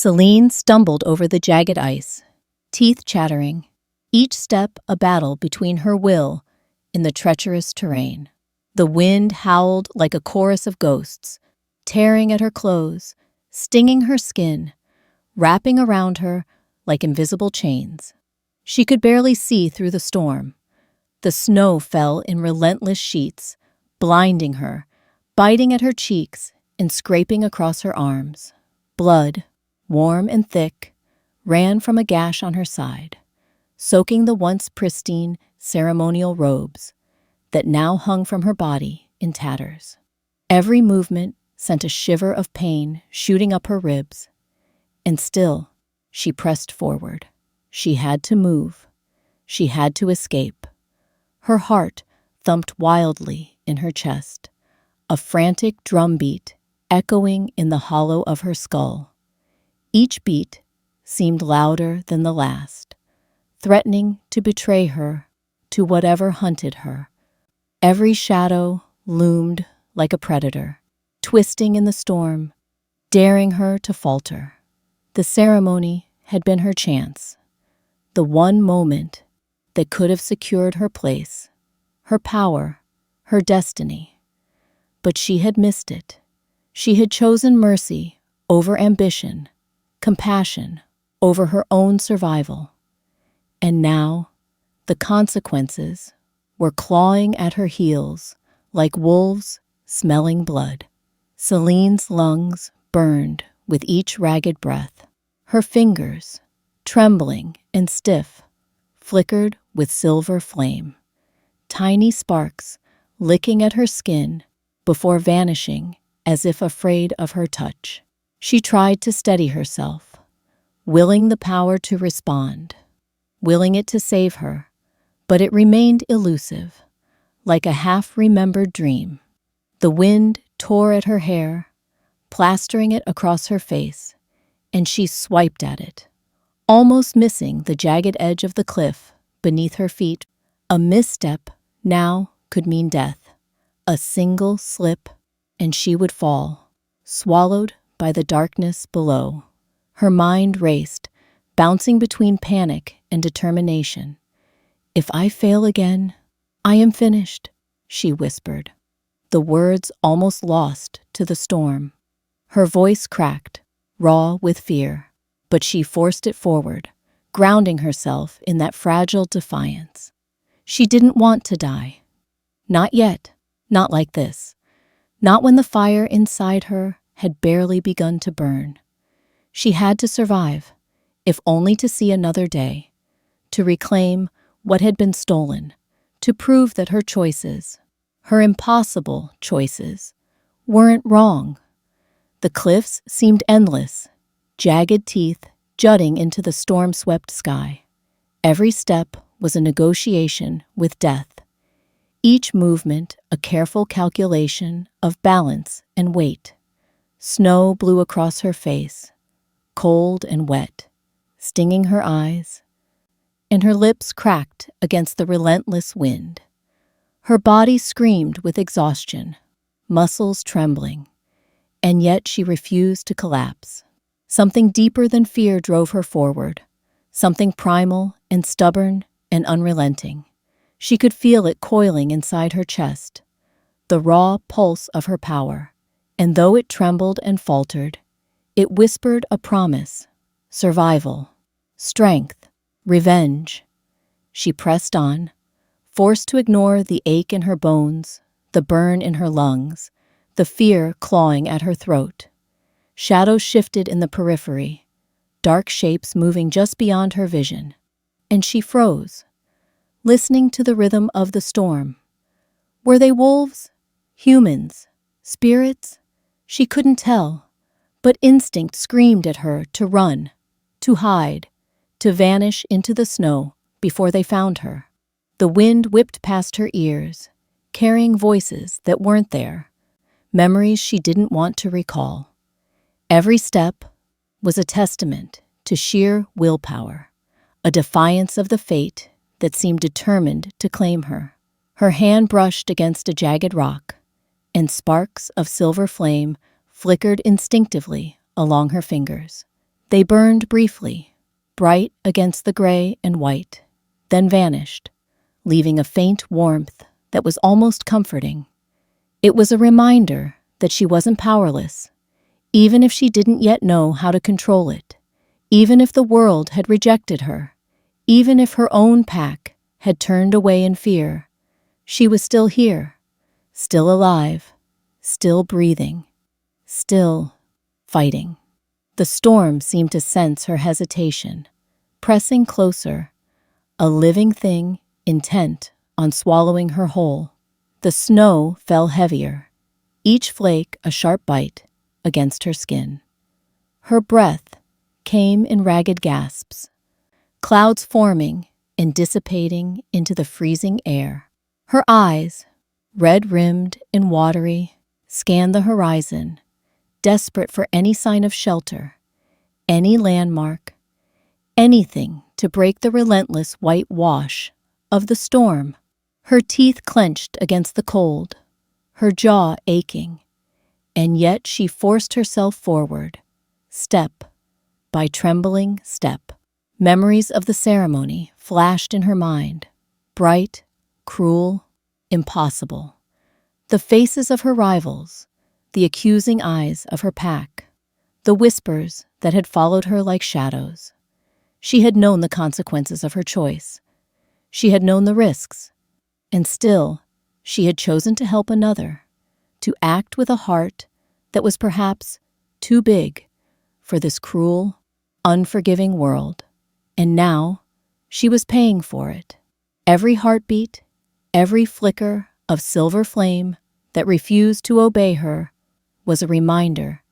Celine stumbled over the jagged ice, teeth chattering, each step a battle between her will in the treacherous terrain. The wind howled like a chorus of ghosts, tearing at her clothes, stinging her skin, wrapping around her like invisible chains. She could barely see through the storm. The snow fell in relentless sheets, blinding her, biting at her cheeks and scraping across her arms. Blood, warm and thick, ran from a gash on her side, soaking the once pristine ceremonial robes that now hung from her body in tatters. Every movement sent a shiver of pain shooting up her ribs, and still she pressed forward. She had to move. She had to escape. Her heart thumped wildly in her chest, a frantic drumbeat echoing in the hollow of her skull. Each beat seemed louder than the last, threatening to betray her to whatever hunted her. Every shadow loomed like a predator, twisting in the storm, daring her to falter. The ceremony had been her chance, the one moment that could have secured her place, her power, her destiny. But she had missed it. She had chosen mercy over ambition, compassion over her own survival. And now, the consequences were clawing at her heels like wolves smelling blood. Celine's lungs burned with each ragged breath. Her fingers, trembling and stiff, flickered with silver flame, tiny sparks licking at her skin before vanishing as if afraid of her touch. She tried to steady herself, willing the power to respond, willing it to save her, but it remained elusive, like a half-remembered dream. The wind tore at her hair, plastering it across her face, and she swiped at it, almost missing the jagged edge of the cliff beneath her feet. A misstep now could mean death. A single slip, and she would fall, swallowed by the darkness below. Her mind raced, bouncing between panic and determination. "If I fail again, I am finished," she whispered, the words almost lost to the storm. Her voice cracked, raw with fear, but she forced it forward, grounding herself in that fragile defiance. She didn't want to die. Not yet, not like this. Not when the fire inside her had barely begun to burn. She had to survive, if only to see another day, to reclaim what had been stolen, to prove that her choices, her impossible choices, weren't wrong. The cliffs seemed endless, jagged teeth jutting into the storm-swept sky. Every step was a negotiation with death, each movement a careful calculation of balance and weight. Snow blew across her face, cold and wet, stinging her eyes, and her lips cracked against the relentless wind. Her body screamed with exhaustion, muscles trembling, and yet she refused to collapse. Something deeper than fear drove her forward, something primal and stubborn and unrelenting. She could feel it coiling inside her chest, the raw pulse of her power, and though it trembled and faltered, it whispered a promise: survival, strength, revenge. She pressed on, forced to ignore the ache in her bones, the burn in her lungs, the fear clawing at her throat. Shadows shifted in the periphery, dark shapes moving just beyond her vision, and she froze, listening to the rhythm of the storm. Were they wolves? Humans? Spirits? She couldn't tell, but instinct screamed at her to run, to hide, to vanish into the snow before they found her. The wind whipped past her ears, carrying voices that weren't there, memories she didn't want to recall. Every step was a testament to sheer willpower, a defiance of the fate that seemed determined to claim her. Her hand brushed against a jagged rock, and sparks of silver flame flickered instinctively along her fingers. They burned briefly, bright against the gray and white, then vanished, leaving a faint warmth that was almost comforting. It was a reminder that she wasn't powerless, even if she didn't yet know how to control it, even if the world had rejected her, even if her own pack had turned away in fear. She was still here, still alive, still breathing, still fighting. The storm seemed to sense her hesitation, pressing closer, a living thing intent on swallowing her whole. The snow fell heavier, each flake a sharp bite against her skin. Her breath came in ragged gasps, clouds forming and dissipating into the freezing air. Her eyes, red-rimmed and watery, scanned the horizon, desperate for any sign of shelter, any landmark, anything to break the relentless white wash of the storm. Her teeth clenched against the cold, her jaw aching, and yet she forced herself forward, step by trembling step. Memories of the ceremony flashed in her mind, bright, cruel, impossible. The faces of her rivals, the accusing eyes of her pack, the whispers that had followed her like shadows. She had known the consequences of her choice. She had known the risks, and still she had chosen to help another, to act with a heart that was perhaps too big for this cruel, unforgiving world. And now she was paying for it. Every heartbeat, every flicker of silver flame that refused to obey her was a reminder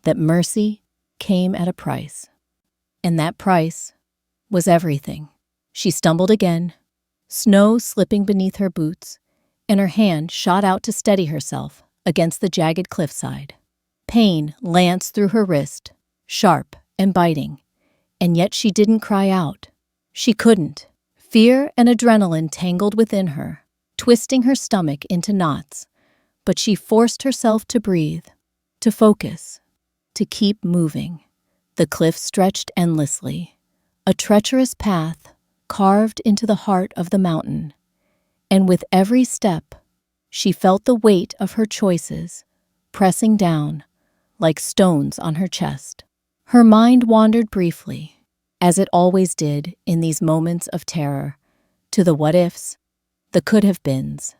that mercy came at a price. And that price was everything. She stumbled again, snow slipping beneath her boots, and her hand shot out to steady herself against the jagged cliffside. Pain lanced through her wrist, sharp and biting, and yet she didn't cry out. She couldn't. Fear and adrenaline tangled within her, twisting her stomach into knots, but she forced herself to breathe, to focus, to keep moving. The cliff stretched endlessly, a treacherous path carved into the heart of the mountain, and with every step, she felt the weight of her choices pressing down like stones on her chest. Her mind wandered briefly, as it always did in these moments of terror, to the what-ifs, the could-have-beens.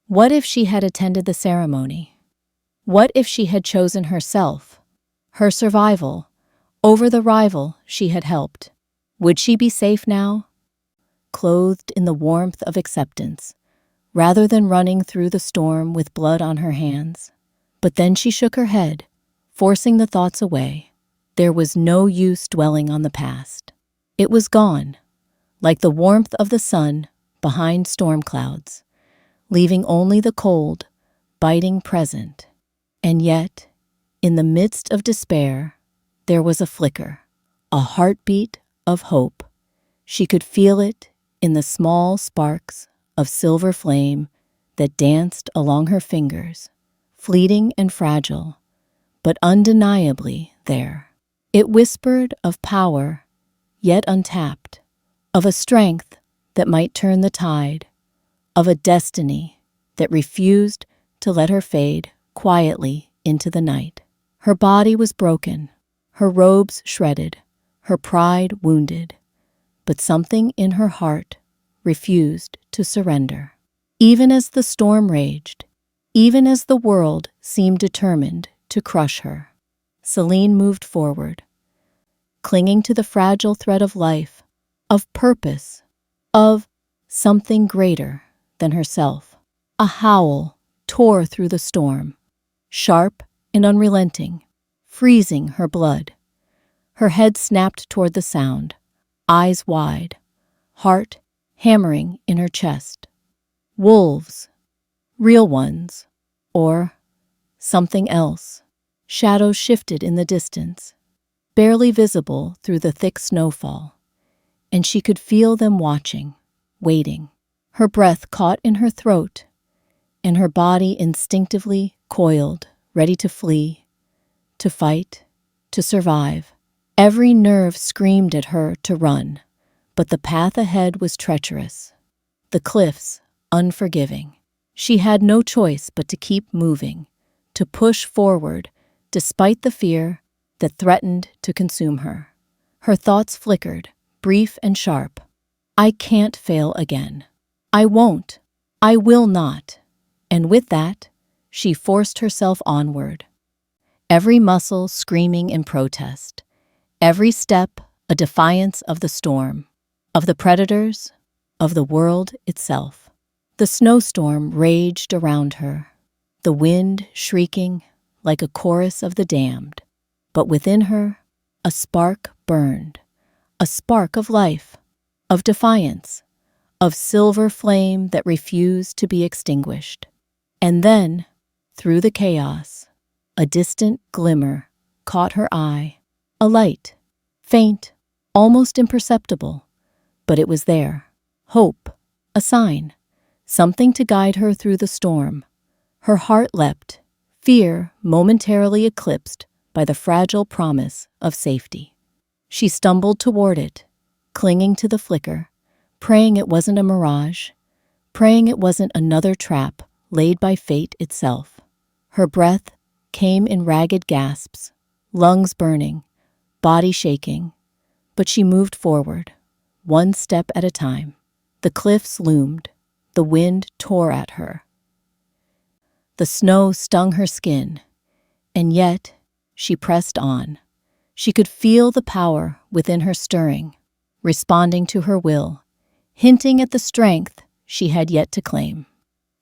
What if she had attended the ceremony? What if she had chosen herself, her survival, over the rival she had helped? Would she be safe now, clothed in the warmth of acceptance, rather than running through the storm with blood on her hands? But then she shook her head, forcing the thoughts away. There was no use dwelling on the past. It was gone, like the warmth of the sun behind storm clouds, leaving only the cold, biting present. And yet, in the midst of despair, there was a flicker, a heartbeat of hope. She could feel it in the small sparks of silver flame that danced along her fingers, fleeting and fragile, but undeniably there. It whispered of power, yet untapped, of a strength that might turn the tide, of a destiny that refused to let her fade quietly into the night. Her body was broken, her robes shredded, her pride wounded, but something in her heart refused to surrender. Even as the storm raged, even as the world seemed determined to crush her, Celine moved forward, clinging to the fragile thread of life, of purpose, of something greater than herself. A howl tore through the storm, sharp and unrelenting, freezing her blood. Her head snapped toward the sound, eyes wide, heart hammering in her chest. Wolves, real ones, or something else. Shadows shifted in the distance, barely visible through the thick snowfall, and she could feel them watching, waiting. Her breath caught in her throat, and her body instinctively coiled, ready to flee, to fight, to survive. Every nerve screamed at her to run, but the path ahead was treacherous, the cliffs unforgiving. She had no choice but to keep moving, to push forward despite the fear that threatened to consume her. Her thoughts flickered, brief and sharp. I can't fail again. I won't. I will not. And with that, she forced herself onward, every muscle screaming in protest, every step a defiance of the storm, of the predators, of the world itself. The snowstorm raged around her, the wind shrieking like a chorus of the damned. But within her, a spark burned, a spark of life, of defiance, of silver flame that refused to be extinguished. And then, through the chaos, a distant glimmer caught her eye, a light, faint, almost imperceptible, but it was there. Hope, a sign, something to guide her through the storm. Her heart leapt, fear momentarily eclipsed by the fragile promise of safety. She stumbled toward it, clinging to the flicker, praying it wasn't a mirage, praying it wasn't another trap laid by fate itself. Her breath came in ragged gasps, lungs burning, body shaking, but she moved forward, one step at a time. The cliffs loomed, the wind tore at her. The snow stung her skin, and yet she pressed on. She could feel the power within her stirring, responding to her will, hinting at the strength she had yet to claim.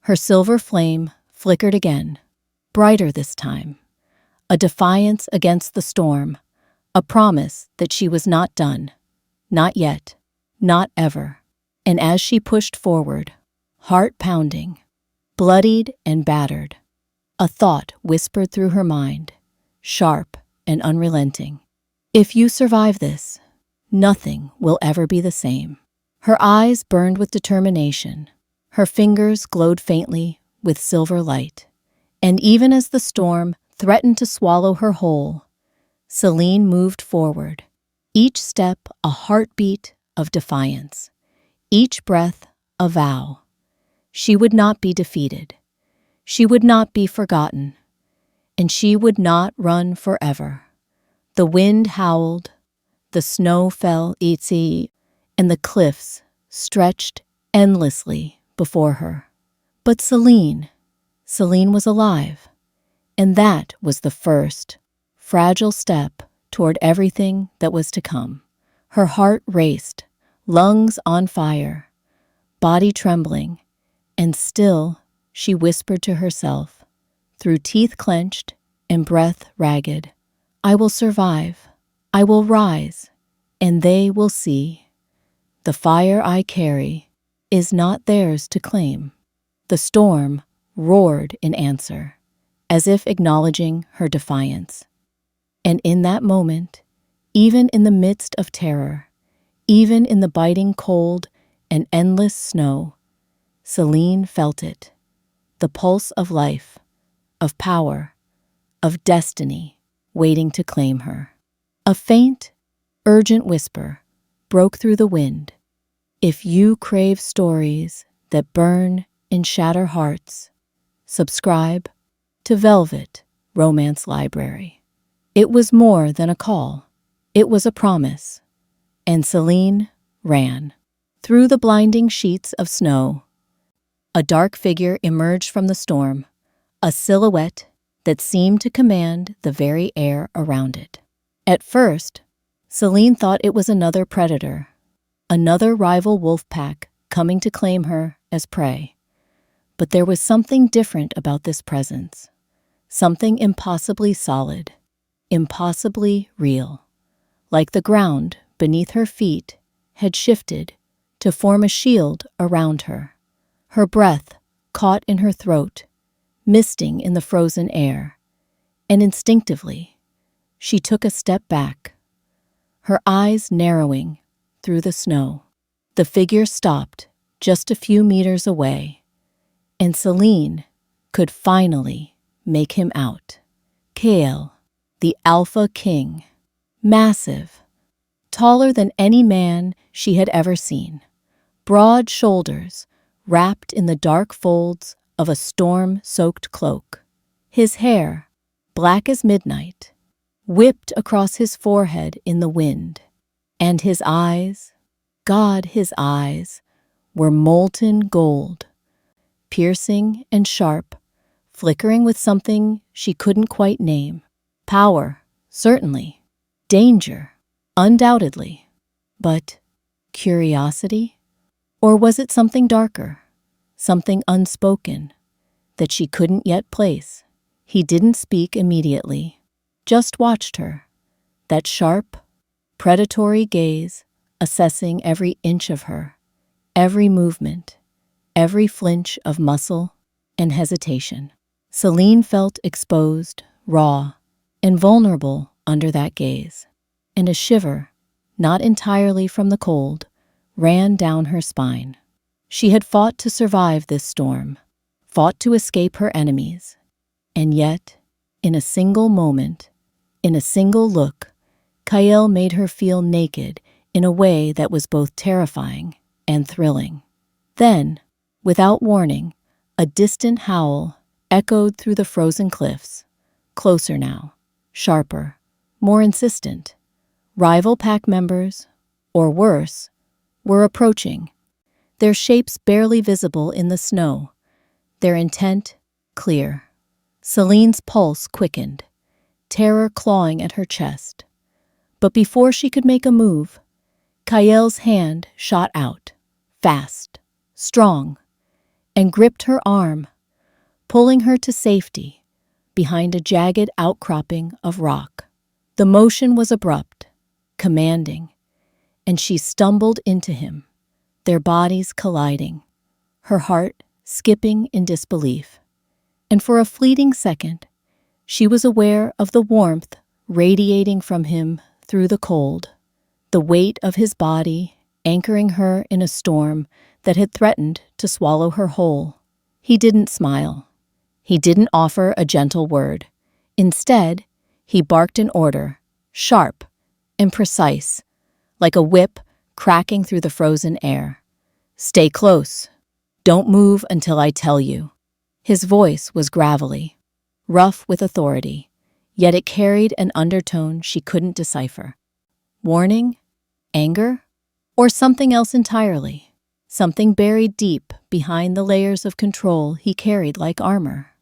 Her silver flame flickered again, brighter this time, a defiance against the storm, a promise that she was not done, not yet, not ever. And as she pushed forward, heart pounding, bloodied and battered, a thought whispered through her mind, sharp and unrelenting. If you survive this, nothing will ever be the same. Her eyes burned with determination. Her fingers glowed faintly with silver light. And even as the storm threatened to swallow her whole, Celine moved forward, each step a heartbeat of defiance, each breath a vow. She would not be defeated. She would not be forgotten. And she would not run forever. The wind howled, the snow fell easy, and the cliffs stretched endlessly before her. But Celine was alive, and that was the first, fragile step toward everything that was to come. Her heart raced, lungs on fire, body trembling, and still she whispered to herself, through teeth clenched and breath ragged, I will survive, I will rise, and they will see. The fire I carry is not theirs to claim. The storm roared in answer, as if acknowledging her defiance. And in that moment, even in the midst of terror, even in the biting cold and endless snow, Celine felt it, the pulse of life, of power, of destiny waiting to claim her. A faint, urgent whisper broke through the wind. If you crave stories that burn and shatter hearts, subscribe to Velvet Romance Library. It was more than a call. It was a promise. And Celine ran. Through the blinding sheets of snow, a dark figure emerged from the storm, a silhouette that seemed to command the very air around it. At first, Celine thought it was another predator, another rival wolf pack coming to claim her as prey. But there was something different about this presence, something impossibly solid, impossibly real, like the ground beneath her feet had shifted to form a shield around her. Her breath caught in her throat, misting in the frozen air, and instinctively, she took a step back, her eyes narrowing through the snow. The figure stopped just a few meters away, and Celine could finally make him out. Kael, the Alpha King, Massive, taller than any man she had ever seen. Broad shoulders wrapped in the dark folds of a storm-soaked cloak. His hair, black as midnight, whipped across his forehead in the wind. And his eyes, God, his eyes, were molten gold, piercing and sharp, flickering with something she couldn't quite name. Power, certainly. Danger, undoubtedly. But curiosity? Or was it something darker, something unspoken, that she couldn't yet place? He didn't speak immediately, just watched her, that sharp, predatory gaze assessing every inch of her, every movement, every flinch of muscle and hesitation. Celine felt exposed, raw, and vulnerable under that gaze, and a shiver, not entirely from the cold, ran down her spine. She had fought to survive this storm, fought to escape her enemies, and yet, in a single moment, in a single look, Kael made her feel naked in a way that was both terrifying and thrilling. Then, without warning, a distant howl echoed through the frozen cliffs, closer now, sharper, more insistent. Rival pack members, or worse, were approaching, their shapes barely visible in the snow, their intent clear. Celine's pulse quickened, terror clawing at her chest. But before she could make a move, Kael's hand shot out, fast, strong, and gripped her arm, pulling her to safety behind a jagged outcropping of rock. The motion was abrupt, commanding, and she stumbled into him, their bodies colliding, her heart skipping in disbelief. And for a fleeting second, she was aware of the warmth radiating from him through the cold, the weight of his body anchoring her in a storm that had threatened to swallow her whole. He didn't smile. He didn't offer a gentle word. Instead, he barked an order, sharp and precise, like a whip cracking through the frozen air. "Stay close. Don't move until I tell you." His voice was gravelly, rough with authority, yet it carried an undertone she couldn't decipher. Warning? Anger? Or something else entirely? Something buried deep behind the layers of control he carried like armor.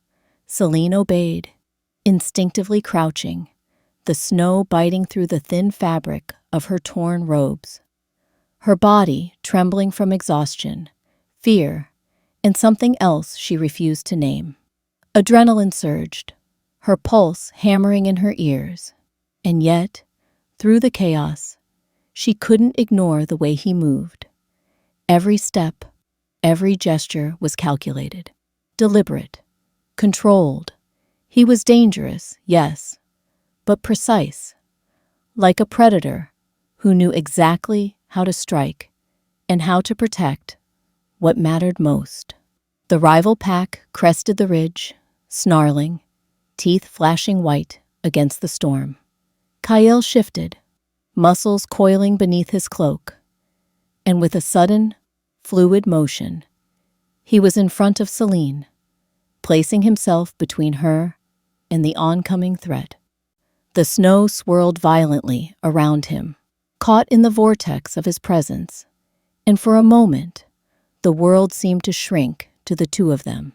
Celine obeyed, instinctively crouching, the snow biting through the thin fabric of her torn robes. Her body trembling from exhaustion, fear, and something else she refused to name. Adrenaline surged, her pulse hammering in her ears, and yet, through the chaos, she couldn't ignore the way he moved. Every step, every gesture was calculated, deliberate, controlled. He was dangerous, yes, but precise, like a predator who knew exactly how to strike and how to protect what mattered most. The rival pack crested the ridge, snarling, teeth flashing white against the storm. Kael shifted, muscles coiling beneath his cloak, and with a sudden, fluid motion, he was in front of Celine, placing himself between her and the oncoming threat. The snow swirled violently around him, caught in the vortex of his presence, and for a moment, the world seemed to shrink to the two of them,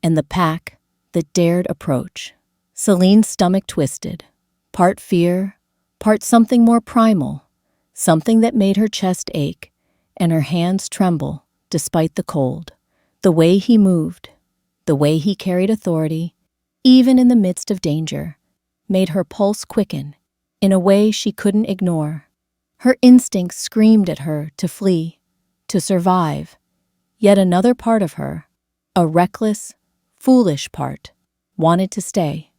and the pack that dared approach. Celine's stomach twisted, part fear, part something more primal, something that made her chest ache and her hands tremble despite the cold. The way he moved, the way he carried authority, even in the midst of danger, made her pulse quicken in a way she couldn't ignore. Her instincts screamed at her to flee, to survive. Yet another part of her, a reckless, foolish part, wanted to stay,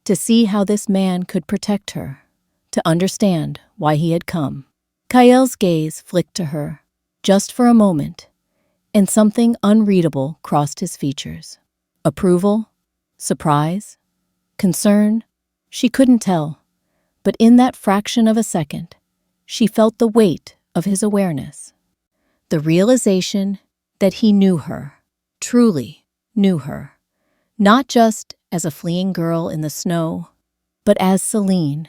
to see how this man could protect her, to understand why he had come. Kael's gaze flicked to her, just for a moment, and something unreadable crossed his features. Approval? Surprise? Concern? She couldn't tell, But in that fraction of a second, she felt the weight of his awareness. The realization that he knew her, truly knew her, not just as a fleeing girl in the snow, but as Celine,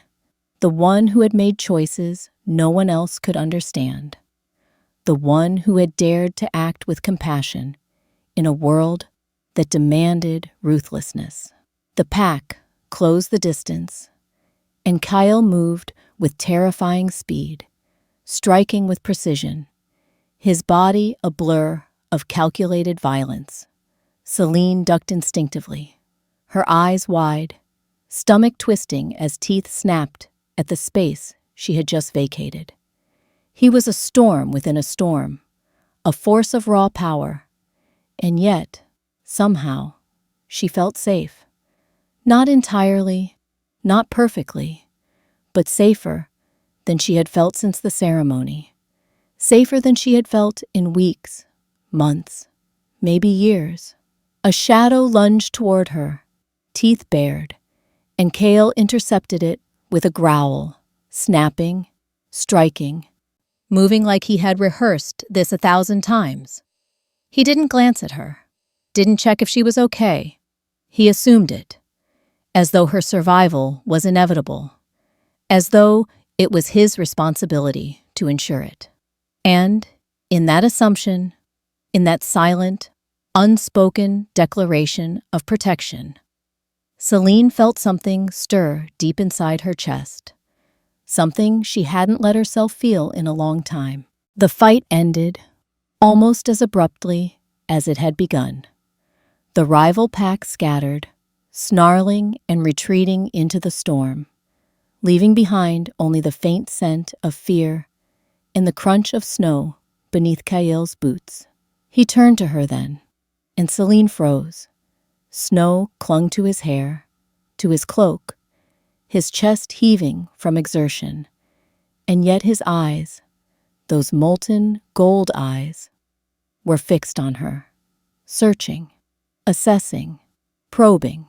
the one who had made choices no one else could understand, the one who had dared to act with compassion in a world that demanded ruthlessness. The pack closed the distance, and Kyle moved with terrifying speed, striking with precision, his body a blur of calculated violence. Celine ducked instinctively, her eyes wide, stomach twisting as teeth snapped at the space she had just vacated. He was a storm within a storm, a force of raw power, and yet, somehow, she felt safe. Not entirely, not perfectly, but safer than she had felt since the ceremony. Safer than she had felt in weeks, months, maybe years. A shadow lunged toward her, teeth bared, and Kale intercepted it with a growl, snapping, striking, moving like he had rehearsed this 1,000 times. He didn't glance at her, didn't check if she was okay. He assumed it, as though her survival was inevitable, as though it was his responsibility to ensure it. And, in that assumption, in that silent, unspoken declaration of protection, Celine felt something stir deep inside her chest, something she hadn't let herself feel in a long time. The fight ended almost as abruptly as it had begun. The rival pack scattered, snarling and retreating into the storm, leaving behind only the faint scent of fear and the crunch of snow beneath Kael's boots. He turned to her then, and Celine froze. Snow clung to his hair, to his cloak, his chest heaving from exertion, and yet his eyes, those molten gold eyes, were fixed on her, searching, assessing, probing.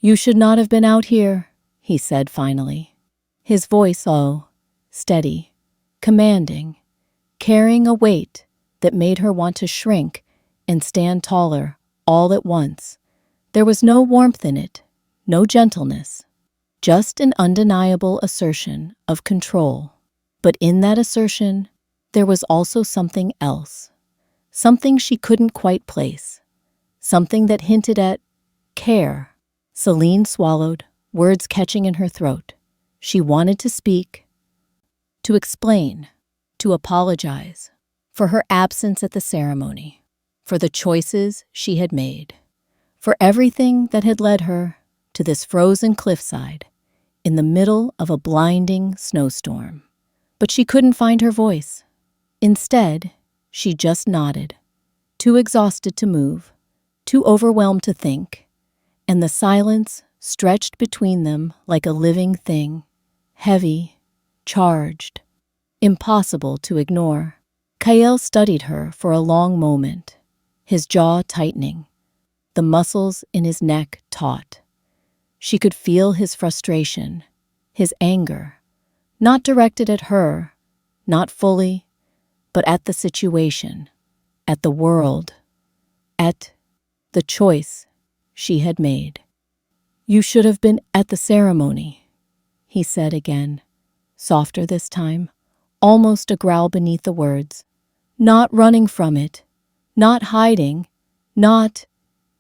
"You should not have been out here," he said finally, his voice steady, commanding, carrying a weight that made her want to shrink and stand taller all at once. There was no warmth in it, no gentleness, just an undeniable assertion of control. But in that assertion, there was also something else, something she couldn't quite place, something that hinted at care. Celine swallowed, words catching in her throat. She wanted to speak, to explain, to apologize for her absence at the ceremony, for the choices she had made, for everything that had led her to this frozen cliffside in the middle of a blinding snowstorm. But she couldn't find her voice. Instead, she just nodded, too exhausted to move, too overwhelmed to think, and the silence stretched between them like a living thing, heavy, charged, impossible to ignore. Kael studied her for a long moment, his jaw tightening, the muscles in his neck taut. She could feel his frustration, his anger, not directed at her, not fully, but at the situation, at the world, at the choice she had made. "You should have been at the ceremony," he said again, softer this time, almost a growl beneath the words. "Not running from it, not hiding, not—"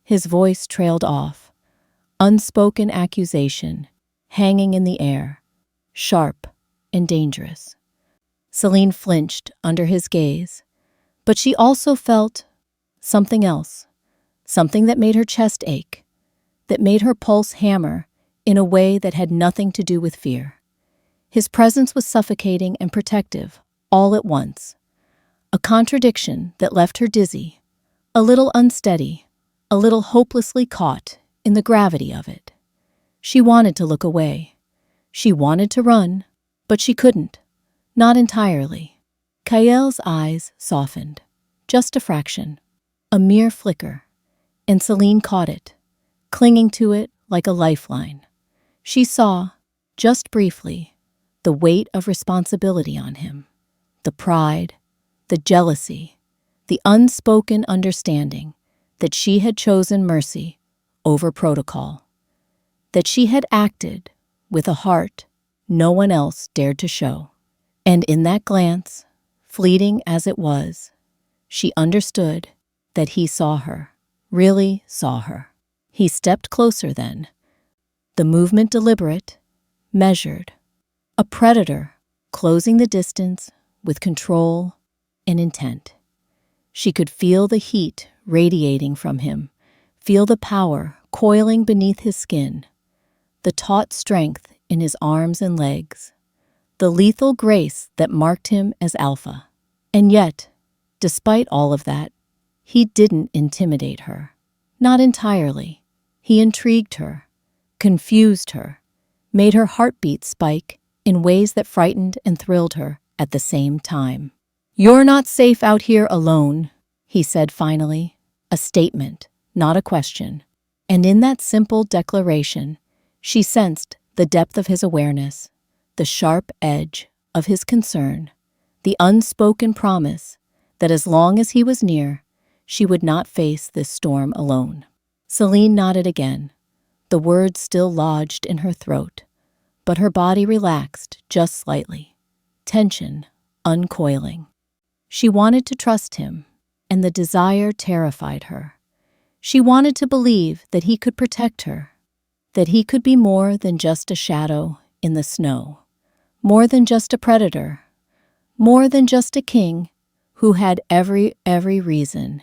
His voice trailed off, unspoken accusation hanging in the air, sharp and dangerous. Celine flinched under his gaze, but she also felt something else, something that made her chest ache, that made her pulse hammer in a way that had nothing to do with fear. His presence was suffocating and protective, all at once. A contradiction that left her dizzy, a little unsteady, a little hopelessly caught in the gravity of it. She wanted to look away. She wanted to run, but she couldn't. Not entirely. Kael's eyes softened, just a fraction, a mere flicker, and Celine caught it, clinging to it like a lifeline. She saw, just briefly, the weight of responsibility on him, the pride, the jealousy, the unspoken understanding that she had chosen mercy over protocol, that she had acted with a heart no one else dared to show. And in that glance, fleeting as it was, she understood that he saw her, really saw her. He stepped closer then, the movement deliberate, measured, a predator closing the distance with control and intent. She could feel the heat radiating from him, feel the power coiling beneath his skin, the taut strength in his arms and legs, the lethal grace that marked him as alpha. And yet, despite all of that, he didn't intimidate her. Not entirely. He intrigued her, confused her, made her heartbeat spike in ways that frightened and thrilled her at the same time. "You're not safe out here alone," he said finally, a statement, not a question. And in that simple declaration, she sensed the depth of his awareness, the sharp edge of his concern, the unspoken promise that as long as he was near, she would not face this storm alone. Celine nodded again, the words still lodged in her throat, but her body relaxed just slightly, tension uncoiling. She wanted to trust him, and the desire terrified her. She wanted to believe that he could protect her, that he could be more than just a shadow in the snow, more than just a predator, more than just a king who had every reason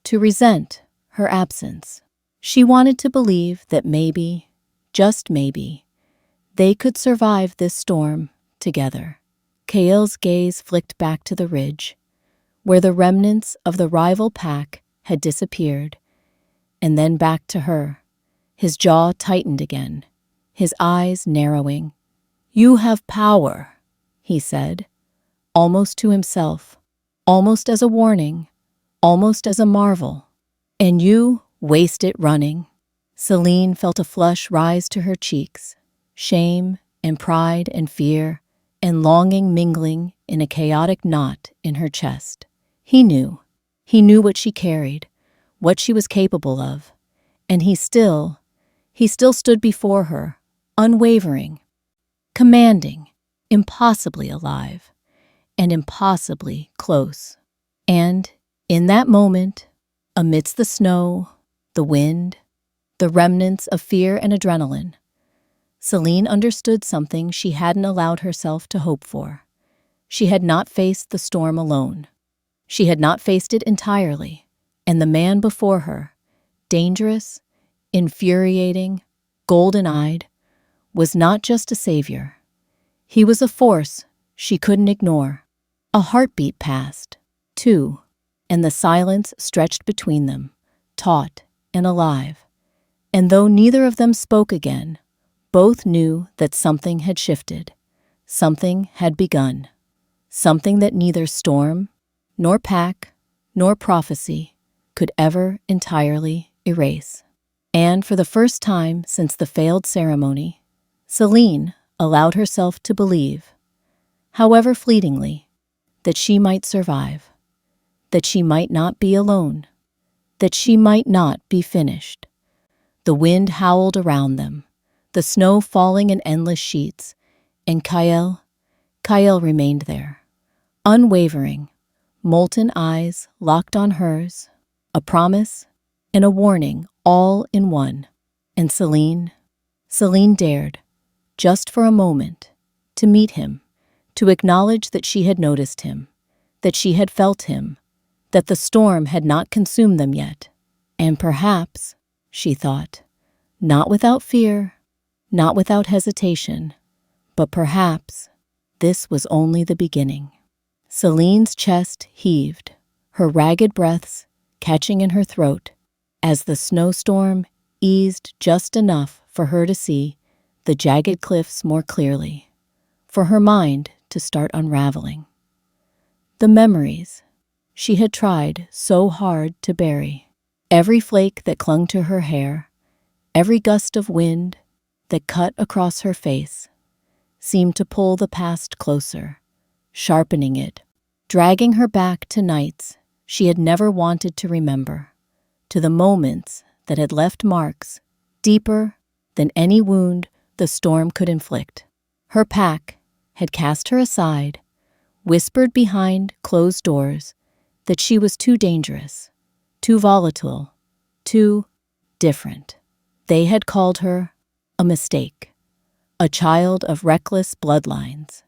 to resent her absence. She wanted to believe that maybe, just maybe, they could survive this storm together. Kael's gaze flicked back to the ridge, where the remnants of the rival pack had disappeared, and then back to her. His jaw tightened again, his eyes narrowing. "You have power," he said, almost to himself, almost as a warning, almost as a marvel. "And you waste it running." Celine felt a flush rise to her cheeks, shame and pride and fear and longing mingling in a chaotic knot in her chest. He knew what she carried, what she was capable of, and he still stood before her, unwavering, commanding, impossibly alive, and impossibly close. And in that moment, amidst the snow, the wind, the remnants of fear and adrenaline, Celine understood something she hadn't allowed herself to hope for. She had not faced the storm alone. She had not faced it entirely, and the man before her, dangerous, infuriating, golden-eyed, was not just a savior. He was a force she couldn't ignore. A heartbeat passed, too, and the silence stretched between them, taut and alive. And though neither of them spoke again, both knew that something had shifted, something had begun, something that neither storm, nor pack, nor prophecy could ever entirely erase. And for the first time since the failed ceremony, Celine allowed herself to believe, however fleetingly, that she might survive, that she might not be alone, that she might not be finished. The wind howled around them, the snow falling in endless sheets, and Kael remained there, unwavering, molten eyes locked on hers, a promise and a warning all in one. And Celine dared, just for a moment, to meet him, to acknowledge that she had noticed him, that she had felt him, that the storm had not consumed them yet. And perhaps, she thought, not without fear, not without hesitation, but perhaps this was only the beginning. Celine's chest heaved, her ragged breaths catching in her throat, as the snowstorm eased just enough for her to see the jagged cliffs more clearly, for her mind to start unraveling. The memories she had tried so hard to bury, every flake that clung to her hair, every gust of wind that cut across her face, seemed to pull the past closer, sharpening it, dragging her back to nights she had never wanted to remember, to the moments that had left marks deeper than any wound the storm could inflict. Her pack had cast her aside, whispered behind closed doors that she was too dangerous, too volatile, too different. They had called her a mistake, a child of reckless bloodlines,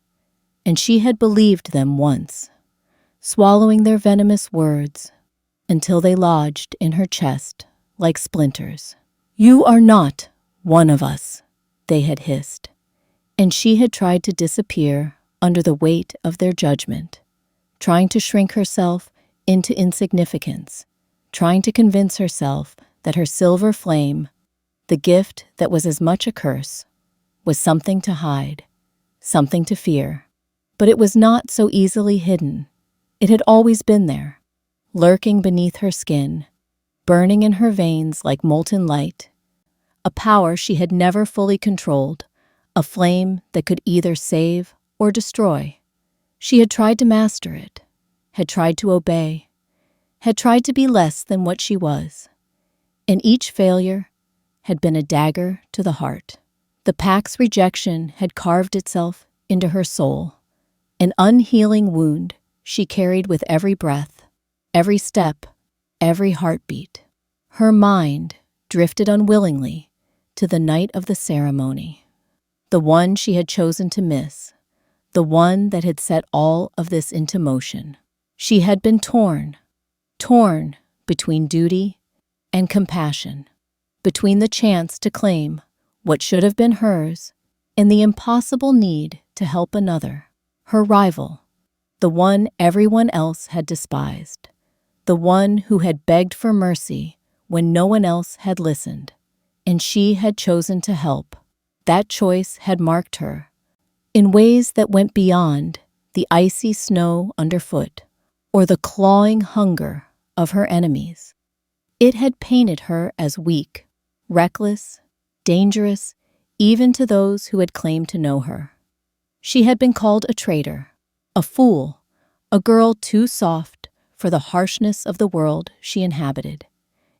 and she had believed them once, swallowing their venomous words until they lodged in her chest like splinters. "You are not one of us," they had hissed, and she had tried to disappear under the weight of their judgment, trying to shrink herself into insignificance, trying to convince herself that her silver flame, the gift that was as much a curse, was something to hide, something to fear. But it was not so easily hidden. It had always been there, lurking beneath her skin, burning in her veins like molten light, a power she had never fully controlled, a flame that could either save or destroy. She had tried to master it, had tried to obey, had tried to be less than what she was, and each failure had been a dagger to the heart. The pack's rejection had carved itself into her soul, an unhealing wound she carried with every breath, every step, every heartbeat. Her mind drifted unwillingly to the night of the ceremony, the one she had chosen to miss, the one that had set all of this into motion. She had been torn between duty and compassion, between the chance to claim what should have been hers and the impossible need to help another, her rival, the one everyone else had despised, the one who had begged for mercy when no one else had listened, and she had chosen to help. That choice had marked her in ways that went beyond the icy snow underfoot or the clawing hunger of her enemies. It had painted her as weak, reckless, dangerous, even to those who had claimed to know her. She had been called a traitor, a fool, a girl too soft for the harshness of the world she inhabited.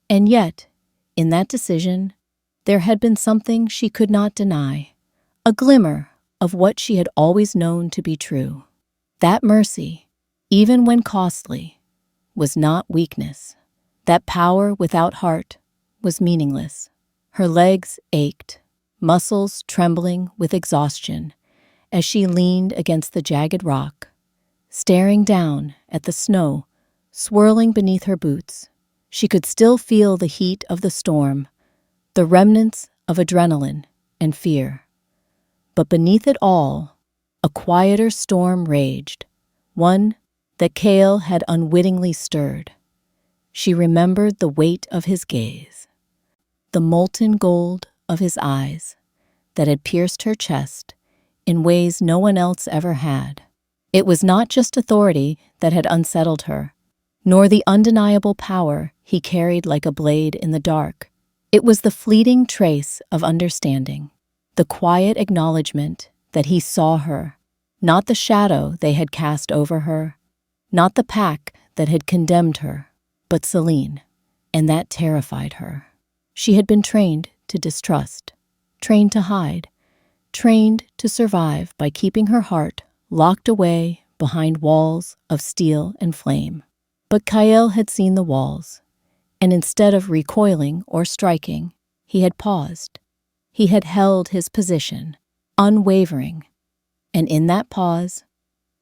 And yet, in that decision, there had been something she could not deny, a glimmer of what she had always known to be true. That mercy, even when costly, was not weakness. That power without heart was meaningless. Her legs ached, muscles trembling with exhaustion, as she leaned against the jagged rock, staring down at the snow swirling beneath her boots. She could still feel the heat of the storm, the remnants of adrenaline and fear. But beneath it all, a quieter storm raged, one that Cale had unwittingly stirred. She remembered the weight of his gaze, the molten gold of his eyes that had pierced her chest in ways no one else ever had. It was not just authority that had unsettled her, nor the undeniable power he carried like a blade in the dark. It was the fleeting trace of understanding, the quiet acknowledgement that he saw her, not the shadow they had cast over her, not the pack that had condemned her, but Celine, and that terrified her. She had been trained to distrust, trained to hide, trained to survive by keeping her heart locked away behind walls of steel and flame. But Cale had seen the walls, and instead of recoiling or striking, he had paused. He had held his position, unwavering, and in that pause,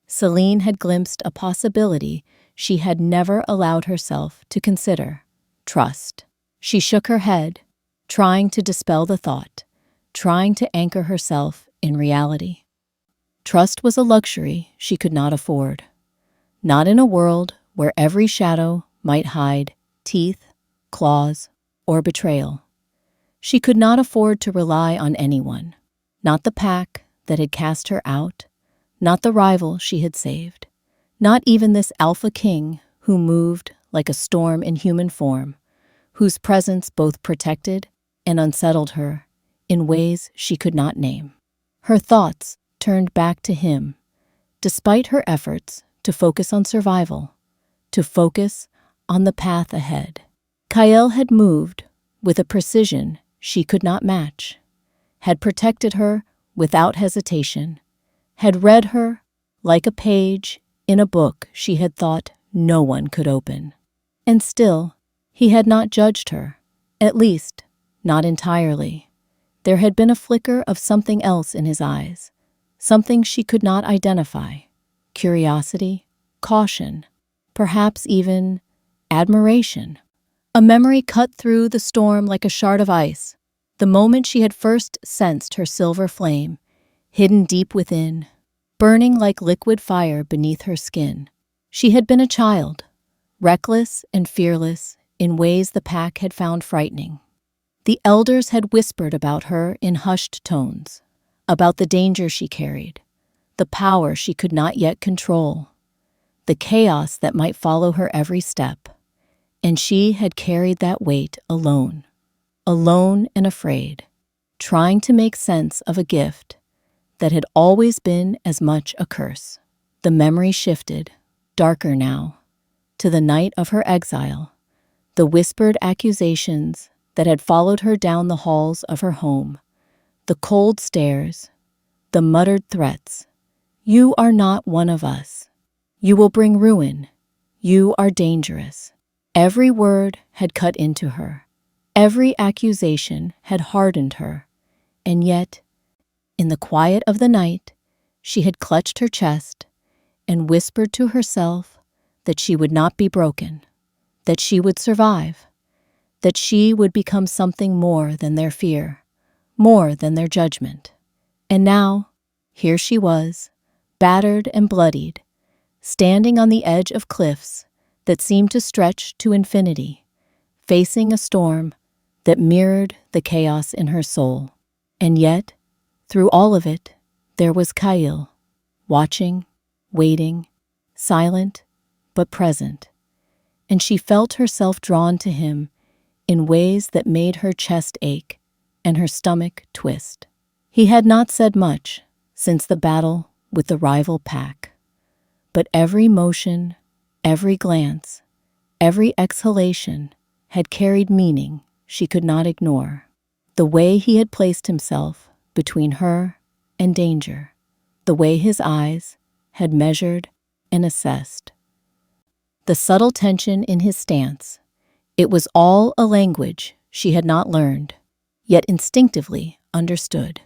Celine had glimpsed a possibility she had never allowed herself to consider: trust. She shook her head, trying to dispel the thought, trying to anchor herself in reality. Trust was a luxury she could not afford, not in a world where every shadow might hide teeth, claws, or betrayal. She could not afford to rely on anyone, not the pack that had cast her out, not the rival she had saved, not even this alpha king who moved like a storm in human form, whose presence both protected and unsettled her in ways she could not name. Her thoughts turned back to him, despite her efforts to focus on survival, to focus on the path ahead. Kael had moved with a precision she could not match, had protected her without hesitation, had read her like a page in a book she had thought no one could open. And still, he had not judged her, at least, not entirely. There had been a flicker of something else in his eyes, something she could not identify. Curiosity, caution, perhaps even admiration. A memory cut through the storm like a shard of ice, the moment she had first sensed her silver flame, hidden deep within, burning like liquid fire beneath her skin. She had been a child, reckless and fearless in ways the pack had found frightening. The elders had whispered about her in hushed tones, about the danger she carried, the power she could not yet control, the chaos that might follow her every step. And she had carried that weight alone and afraid, trying to make sense of a gift that had always been as much a curse. The memory shifted, darker now, to the night of her exile, the whispered accusations that had followed her down the halls of her home, the cold stares, the muttered threats. "You are not one of us. You will bring ruin. You are dangerous." Every word had cut into her. Every accusation had hardened her. And yet, in the quiet of the night, she had clutched her chest and whispered to herself that she would not be broken, that she would survive, that she would become something more than their fear, more than their judgment. And now, here she was, battered and bloodied, standing on the edge of cliffs that seemed to stretch to infinity, facing a storm that mirrored the chaos in her soul. And yet, through all of it, there was Kael, watching, waiting, silent but present. And she felt herself drawn to him in ways that made her chest ache and her stomach twist. He had not said much since the battle with the rival pack, but every motion, every glance, every exhalation had carried meaning she could not ignore. The way he had placed himself between her and danger, the way his eyes had measured and assessed. The subtle tension in his stance, it was all a language she had not learned, yet instinctively understood.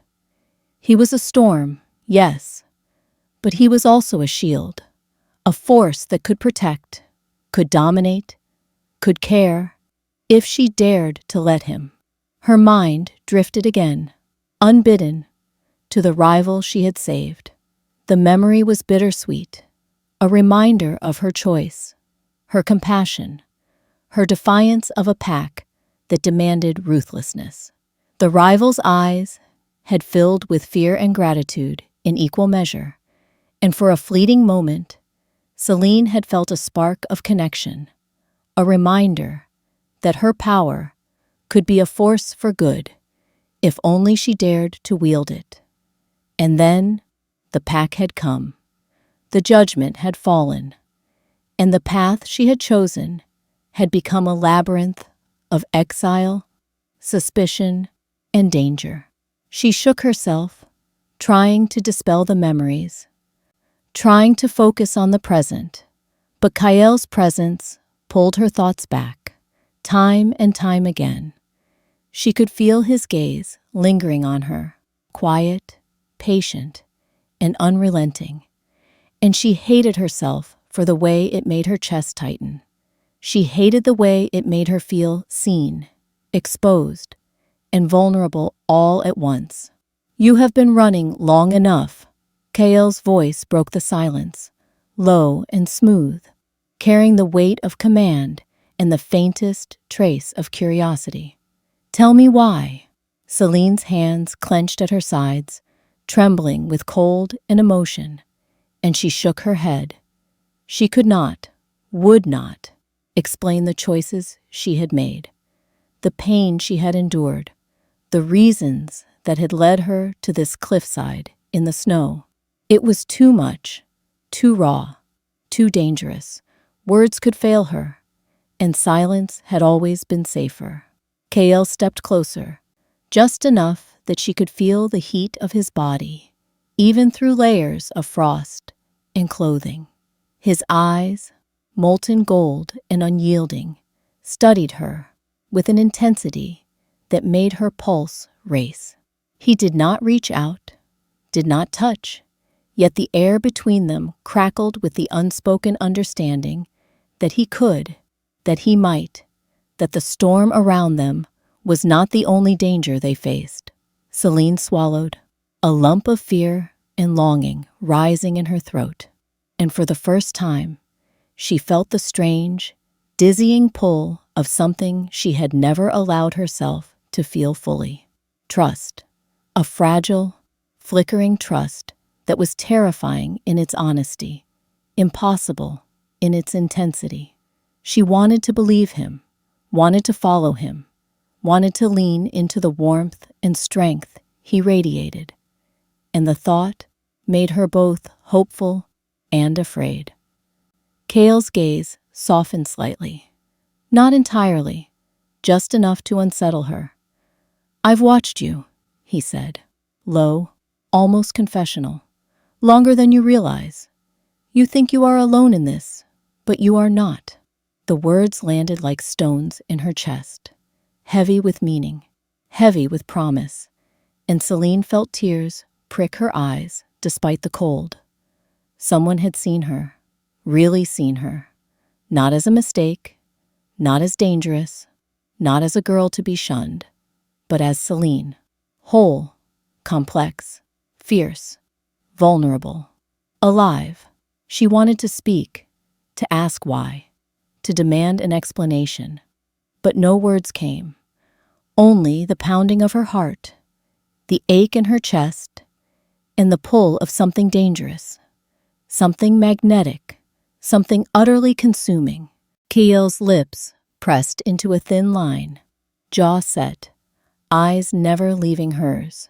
He was a storm, yes, but he was also a shield, a force that could protect, could dominate, could care, if she dared to let him. Her mind drifted again, unbidden, to the rival she had saved. The memory was bittersweet, a reminder of her choice, her compassion, her defiance of a pack that demanded ruthlessness. The rival's eyes had filled with fear and gratitude in equal measure, and for a fleeting moment, Selene had felt a spark of connection, a reminder that her power could be a force for good if only she dared to wield it. And then the pack had come, the judgment had fallen, and the path she had chosen had become a labyrinth of exile, suspicion, and danger. She shook herself, trying to dispel the memories, trying to focus on the present, but Kael's presence pulled her thoughts back, time and time again. She could feel his gaze lingering on her, quiet, patient, and unrelenting, and she hated herself for the way it made her chest tighten. She hated the way it made her feel seen, exposed, and vulnerable all at once. "You have been running long enough." Kael's voice broke the silence, low and smooth, carrying the weight of command and the faintest trace of curiosity. "Tell me why." Selene's hands clenched at her sides, trembling with cold and emotion, and she shook her head. She could not, would not, explain the choices she had made, the pain she had endured, the reasons that had led her to this cliffside in the snow. It was too much, too raw, too dangerous. Words could fail her, and silence had always been safer. Kael stepped closer, just enough that she could feel the heat of his body, even through layers of frost and clothing. His eyes, molten gold and unyielding, studied her with an intensity that made her pulse race. He did not reach out, did not touch, yet the air between them crackled with the unspoken understanding that he could, that he might, that the storm around them was not the only danger they faced. Celine swallowed, a lump of fear and longing rising in her throat, and for the first time, she felt the strange, dizzying pull of something she had never allowed herself to feel fully. Trust, a fragile, flickering trust that was terrifying in its honesty, impossible in its intensity. She wanted to believe him, wanted to follow him, wanted to lean into the warmth and strength he radiated, and the thought made her both hopeful and afraid. Kael's gaze softened slightly, not entirely, just enough to unsettle her. "I've watched you," he said, low, almost confessional, "longer than you realize. You think you are alone in this, but you are not." The words landed like stones in her chest, heavy with meaning, heavy with promise, and Celine felt tears prick her eyes despite the cold. Someone had seen her, really seen her, not as a mistake, not as dangerous, not as a girl to be shunned, but as Celine, whole, complex, fierce, vulnerable, alive. She wanted to speak, to ask why, to demand an explanation, but no words came, only the pounding of her heart, the ache in her chest, and the pull of something dangerous, something magnetic, something utterly consuming. Kael's lips pressed into a thin line, jaw set, eyes never leaving hers.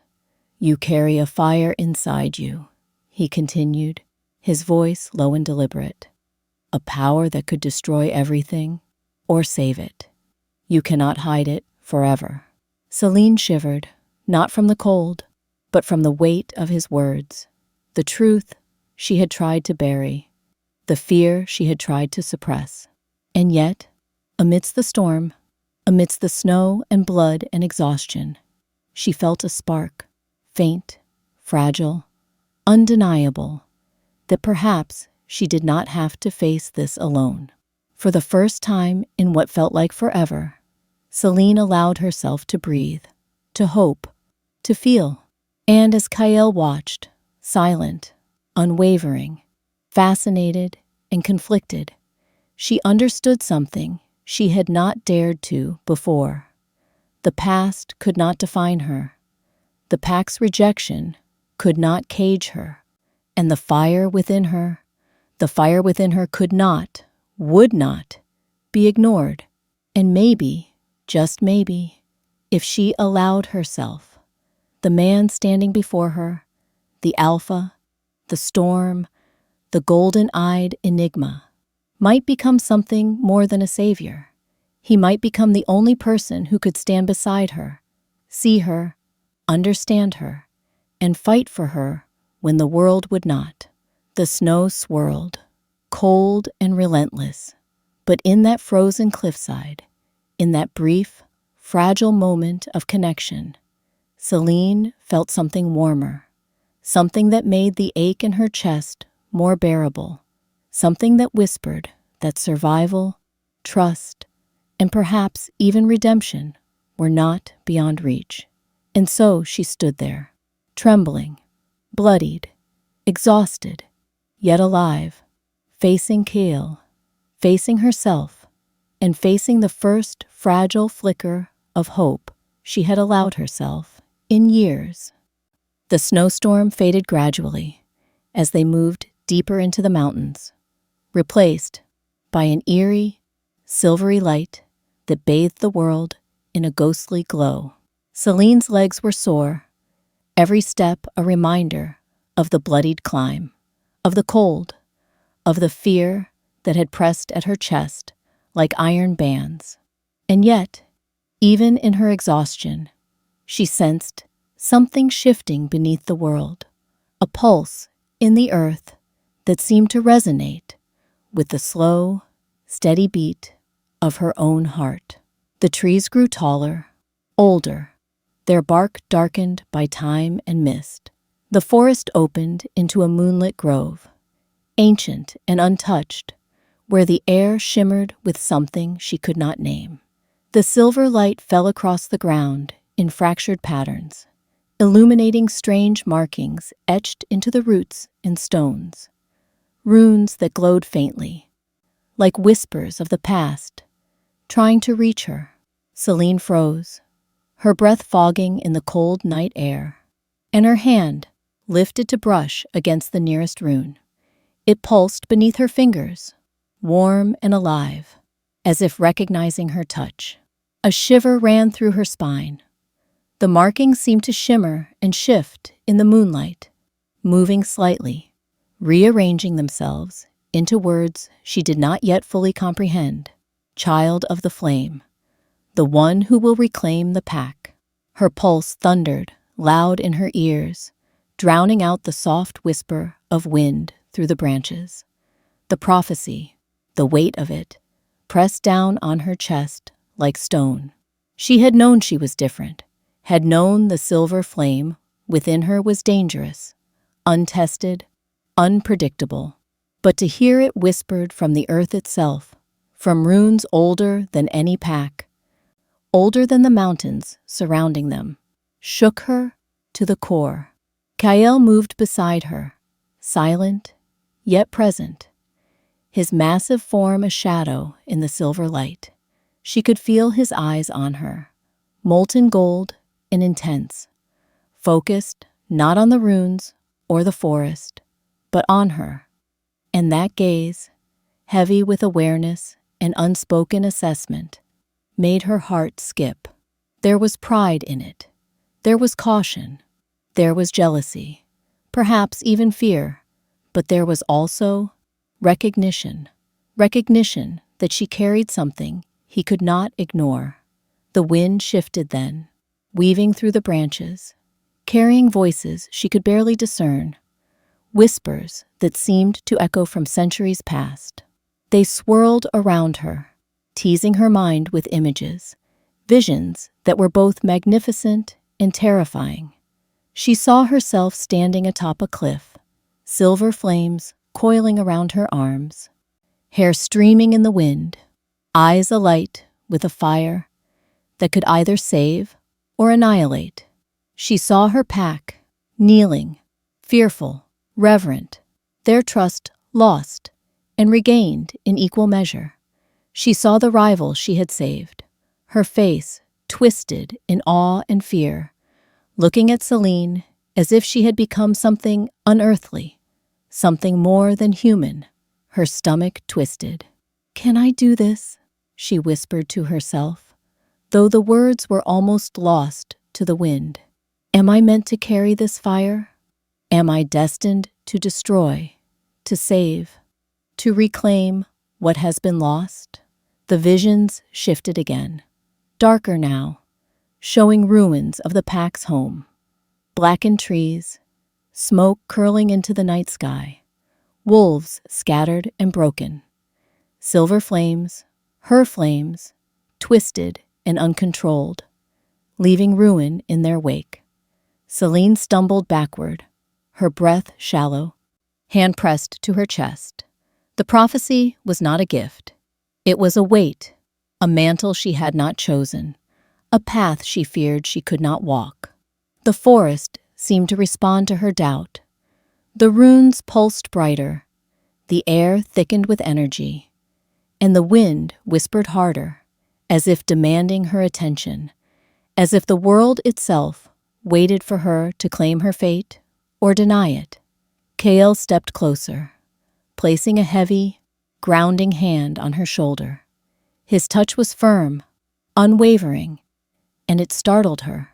"You carry a fire inside you," he continued, his voice low and deliberate. "A power that could destroy everything or save it. You cannot hide it forever." Celine shivered, not from the cold, but from the weight of his words. The truth she had tried to bury, the fear she had tried to suppress. And yet, amidst the storm, amidst the snow and blood and exhaustion, she felt a spark, faint, fragile, undeniable, that perhaps she did not have to face this alone. For the first time in what felt like forever, Celine allowed herself to breathe, to hope, to feel. And as Kael watched, silent, unwavering, fascinated, and conflicted, she understood something she had not dared to before. The past could not define her. The pack's rejection could not cage her. And the fire within her could not, would not, be ignored. And maybe, just maybe, if she allowed herself, the man standing before her, the alpha, the storm, the golden-eyed enigma, might become something more than a savior. He might become the only person who could stand beside her, see her, understand her, and fight for her when the world would not. The snow swirled, cold and relentless, but in that frozen cliffside, in that brief, fragile moment of connection, Celine felt something warmer, something that made the ache in her chest more bearable, something that whispered that survival, trust, and perhaps even redemption were not beyond reach. And so she stood there, trembling, bloodied, exhausted, yet alive, facing Kael, facing herself, and facing the first fragile flicker of hope she had allowed herself in years. The snowstorm faded gradually as they moved deeper into the mountains, replaced by an eerie, silvery light that bathed the world in a ghostly glow. Celine's legs were sore, every step a reminder of the bloodied climb, of the cold, of the fear that had pressed at her chest like iron bands. And yet, even in her exhaustion, she sensed something shifting beneath the world, a pulse in the earth that seemed to resonate with the slow, steady beat of her own heart. The trees grew taller, older, their bark darkened by time and mist. The forest opened into a moonlit grove, ancient and untouched, where the air shimmered with something she could not name. The silver light fell across the ground in fractured patterns, illuminating strange markings etched into the roots and stones, runes that glowed faintly, like whispers of the past, trying to reach her. Celine froze, her breath fogging in the cold night air, and her hand lifted to brush against the nearest rune. It pulsed beneath her fingers, warm and alive, as if recognizing her touch. A shiver ran through her spine. The markings seemed to shimmer and shift in the moonlight, moving slightly, rearranging themselves into words she did not yet fully comprehend. Child of the flame, the one who will reclaim the pack. Her pulse thundered loud in her ears, drowning out the soft whisper of wind through the branches. The prophecy, the weight of it, pressed down on her chest like stone. She had known she was different, had known the silver flame within her was dangerous, untested, unpredictable. But to hear it whispered from the earth itself, from runes older than any pack, older than the mountains surrounding them, shook her to the core. Kael moved beside her, silent, yet present, his massive form a shadow in the silver light. She could feel his eyes on her, molten gold and intense, focused not on the runes or the forest, but on her. And that gaze, heavy with awareness and unspoken assessment, made her heart skip. There was pride in it. There was caution. There was jealousy, perhaps even fear, but there was also recognition that she carried something he could not ignore. The wind shifted then, weaving through the branches, carrying voices she could barely discern, whispers that seemed to echo from centuries past. They swirled around her, teasing her mind with images, visions that were both magnificent and terrifying. She saw herself standing atop a cliff, silver flames coiling around her arms, hair streaming in the wind, eyes alight with a fire that could either save or annihilate. She saw her pack, kneeling, fearful, reverent, their trust lost and regained in equal measure. She saw the rival she had saved, her face twisted in awe and fear, looking at Celine as if she had become something unearthly, something more than human. Her stomach twisted. "Can I do this?" she whispered to herself, though the words were almost lost to the wind. "Am I meant to carry this fire? Am I destined to destroy, to save, to reclaim what has been lost?" The visions shifted again, darker now, showing ruins of the pack's home, blackened trees, smoke curling into the night sky, wolves scattered and broken, silver flames, her flames, twisted and uncontrolled, leaving ruin in their wake. Celine stumbled backward, her breath shallow, hand pressed to her chest. The prophecy was not a gift. It was a weight, a mantle she had not chosen, a path she feared she could not walk. The forest seemed to respond to her doubt. The runes pulsed brighter, the air thickened with energy, and the wind whispered harder, as if demanding her attention, as if the world itself waited for her to claim her fate or deny it. Kael stepped closer, placing a heavy, grounding hand on her shoulder. His touch was firm, unwavering, and it startled her.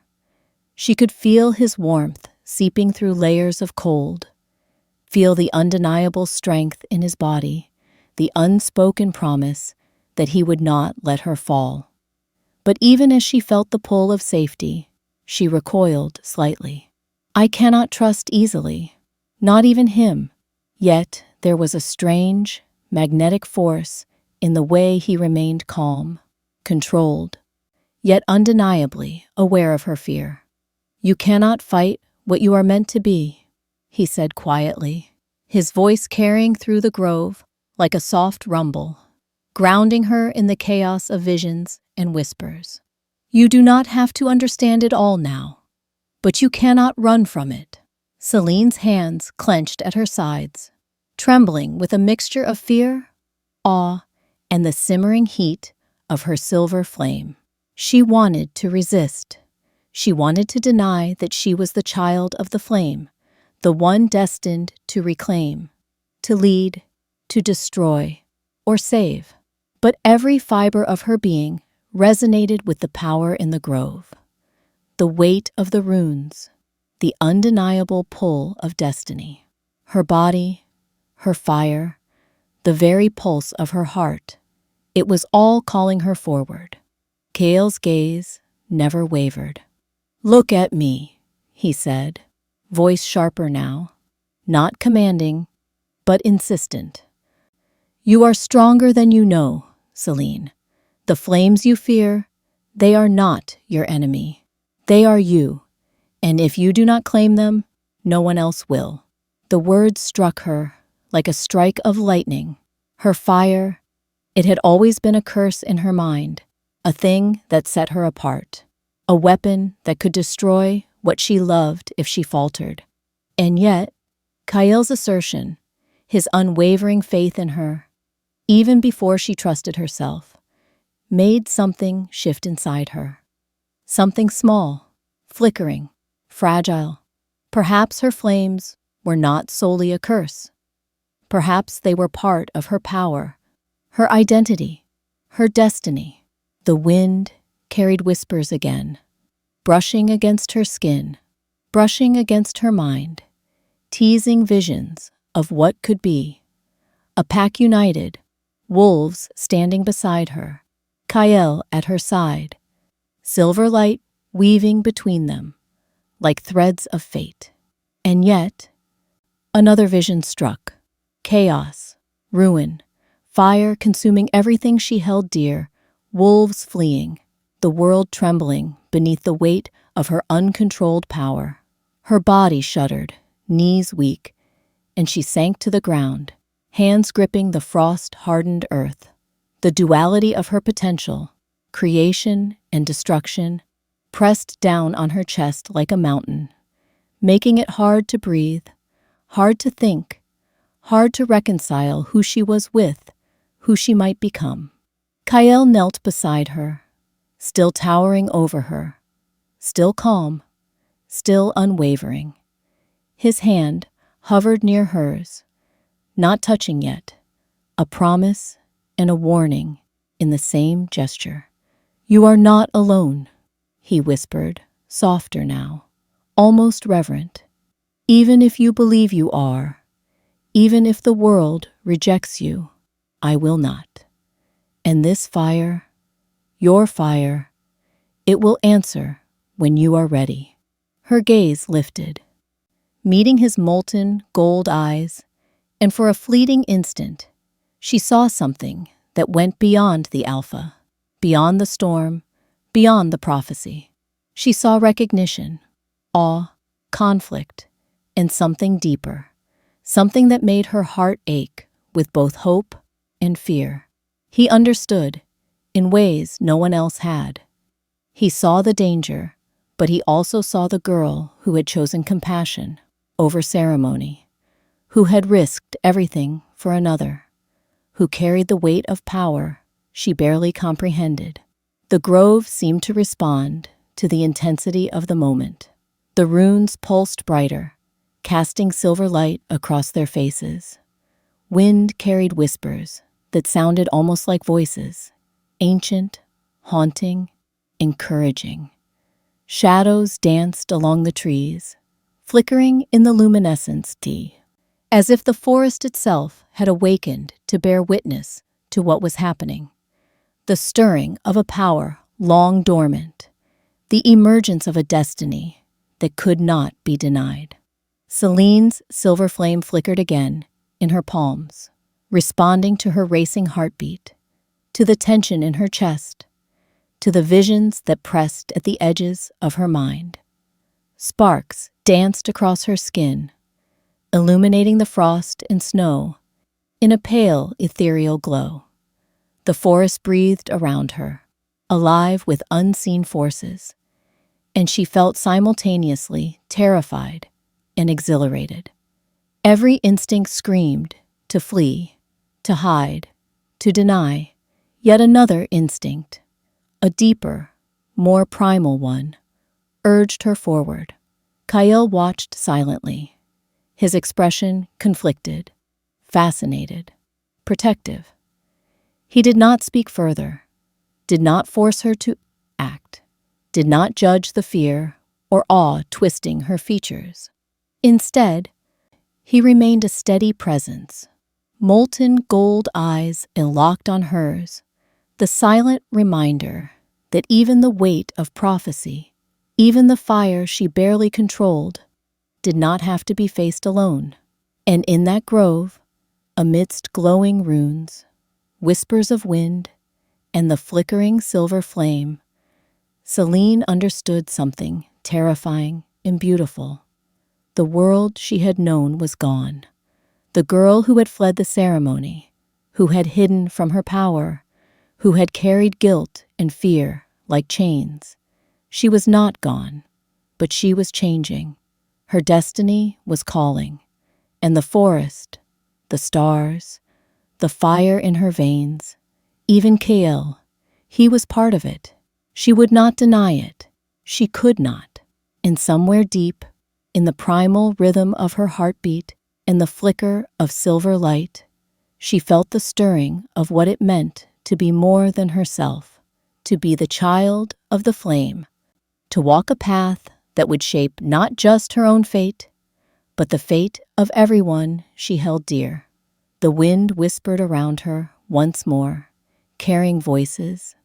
She could feel his warmth seeping through layers of cold. Feel the undeniable strength in his body, the unspoken promise that he would not let her fall. But even as she felt the pull of safety, she recoiled slightly. I cannot trust easily, not even him. Yet there was a strange, magnetic force in the way he remained calm, controlled, yet undeniably aware of her fear. You cannot fight what you are meant to be, he said quietly, his voice carrying through the grove like a soft rumble, grounding her in the chaos of visions and whispers. You do not have to understand it all now, but you cannot run from it. Celine's hands clenched at her sides, trembling with a mixture of fear, awe, and the simmering heat of her silver flame. She wanted to resist. She wanted to deny that she was the child of the flame, the one destined to reclaim, to lead, to destroy, or save. But every fiber of her being resonated with the power in the grove, the weight of the runes, the undeniable pull of destiny. Her body, her fire, the very pulse of her heart, it was all calling her forward. Kael's gaze never wavered. Look at me, he said, voice sharper now, not commanding, but insistent. You are stronger than you know, Celine. The flames you fear, they are not your enemy. They are you, and if you do not claim them, no one else will. The words struck her like a strike of lightning. Her fire, it had always been a curse in her mind, a thing that set her apart, a weapon that could destroy what she loved if she faltered. And yet, Kael's assertion, his unwavering faith in her, even before she trusted herself, made something shift inside her. Something small, flickering, fragile. Perhaps her flames were not solely a curse. Perhaps they were part of her power, her identity, her destiny. The wind carried whispers again, brushing against her skin, brushing against her mind, teasing visions of what could be. A pack united, wolves standing beside her, Kael at her side, silver light weaving between them, like threads of fate. And yet, another vision struck. Chaos, ruin, fire consuming everything she held dear, wolves fleeing, the world trembling beneath the weight of her uncontrolled power. Her body shuddered, knees weak, and she sank to the ground, hands gripping the frost-hardened earth. The duality of her potential, creation and destruction, pressed down on her chest like a mountain, making it hard to breathe, hard to think, hard to reconcile who she was with, who she might become. Kael knelt beside her, still towering over her, still calm, still unwavering. His hand hovered near hers, not touching yet, a promise and a warning in the same gesture. You are not alone, he whispered, softer now, almost reverent. Even if you believe you are, even if the world rejects you, I will not. And this fire, your fire, it will answer when you are ready. Her gaze lifted, meeting his molten gold eyes, and for a fleeting instant, she saw something that went beyond the alpha, beyond the storm, beyond the prophecy. She saw recognition, awe, conflict, and something deeper, something that made her heart ache with both hope and fear. He understood, in ways no one else had. He saw the danger, but he also saw the girl who had chosen compassion over ceremony, who had risked everything for another, who carried the weight of power she barely comprehended. The grove seemed to respond to the intensity of the moment. The runes pulsed brighter, casting silver light across their faces. Wind carried whispers that sounded almost like voices, ancient, haunting, encouraging. Shadows danced along the trees, flickering in the luminescence as if the forest itself had awakened to bear witness to what was happening. The stirring of a power long dormant, the emergence of a destiny that could not be denied. Celine's silver flame flickered again in her palms, responding to her racing heartbeat, to the tension in her chest, to the visions that pressed at the edges of her mind. Sparks danced across her skin, illuminating the frost and snow in a pale, ethereal glow. The forest breathed around her, alive with unseen forces, and she felt simultaneously terrified and exhilarated. Every instinct screamed to flee, to hide, to deny. Yet another instinct, a deeper, more primal one, urged her forward. Kyle watched silently, his expression conflicted, fascinated, protective. He did not speak further, did not force her to act, did not judge the fear or awe twisting her features. Instead, he remained a steady presence, molten gold eyes locked on hers, the silent reminder that even the weight of prophecy, even the fire she barely controlled, did not have to be faced alone. And in that grove, amidst glowing runes, whispers of wind, and the flickering silver flame, Celine understood something terrifying and beautiful. The world she had known was gone. The girl who had fled the ceremony, who had hidden from her power, who had carried guilt and fear like chains. She was not gone, but she was changing. Her destiny was calling, and the forest, the stars, the fire in her veins, even Kael, he was part of it. She would not deny it. She could not. And somewhere deep, in the primal rhythm of her heartbeat and the flicker of silver light, she felt the stirring of what it meant to be more than herself, to be the child of the flame, to walk a path that would shape not just her own fate, but the fate of everyone she held dear. The wind whispered around her once more, carrying voices,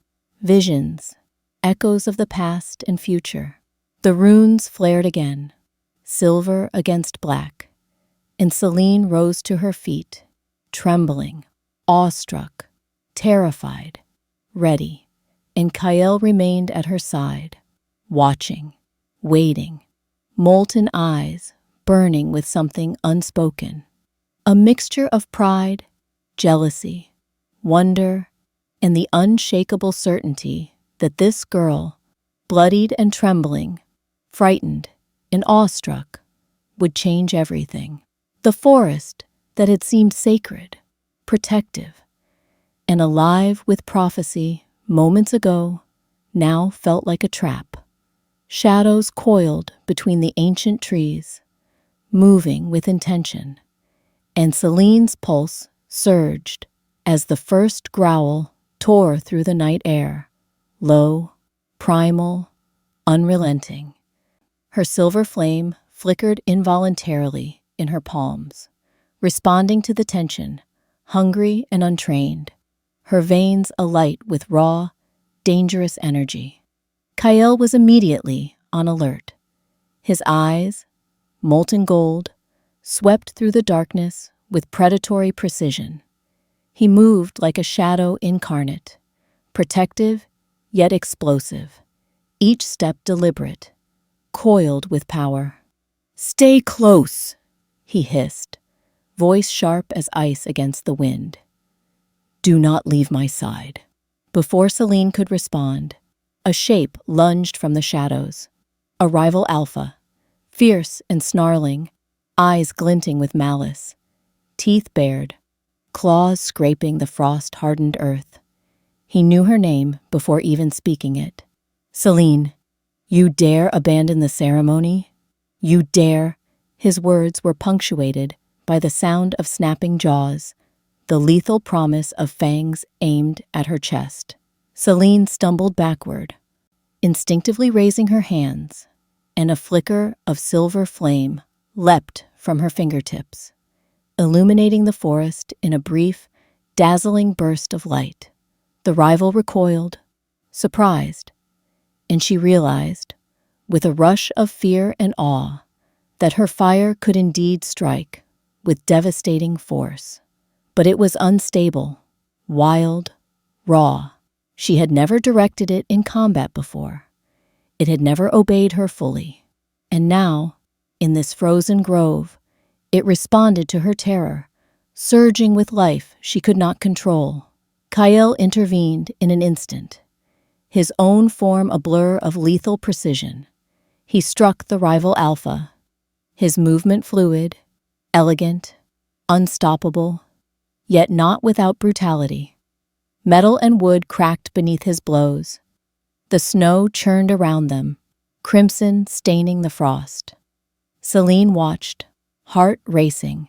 visions, echoes of the past and future. The runes flared again, silver against black, and Celine rose to her feet, trembling, awestruck, terrified, ready, and Kael remained at her side, watching, waiting, molten eyes burning with something unspoken, a mixture of pride, jealousy, wonder, and the unshakable certainty that this girl, bloodied and trembling, frightened and awestruck, would change everything. The forest that had seemed sacred, protective, and alive with prophecy moments ago now felt like a trap. Shadows coiled between the ancient trees, moving with intention, and Celine's pulse surged as the first growl tore through the night air, low, primal, unrelenting. Her silver flame flickered involuntarily in her palms, responding to the tension, hungry and untrained, her veins alight with raw, dangerous energy. Kael was immediately on alert. His eyes, molten gold, swept through the darkness with predatory precision. He moved like a shadow incarnate, protective yet explosive, each step deliberate, coiled with power. "Stay close," he hissed, voice sharp as ice against the wind. "Do not leave my side." Before Celine could respond, a shape lunged from the shadows, a rival alpha, fierce and snarling, eyes glinting with malice, teeth bared, claws scraping the frost-hardened earth. He knew her name before even speaking it. "Celine, you dare abandon the ceremony? You dare?" His words were punctuated by the sound of snapping jaws, the lethal promise of fangs aimed at her chest. Celine stumbled backward, instinctively raising her hands, and a flicker of silver flame leapt from her fingertips, illuminating the forest in a brief, dazzling burst of light. The rival recoiled, surprised, and she realized, with a rush of fear and awe, that her fire could indeed strike with devastating force. But it was unstable, wild, raw. She had never directed it in combat before. It had never obeyed her fully. And now, in this frozen grove, it responded to her terror, surging with life she could not control. Kael intervened in an instant, his own form a blur of lethal precision. He struck the rival Alpha, his movement fluid, elegant, unstoppable, yet not without brutality. Metal and wood cracked beneath his blows. The snow churned around them, crimson staining the frost. Celine watched, heart racing,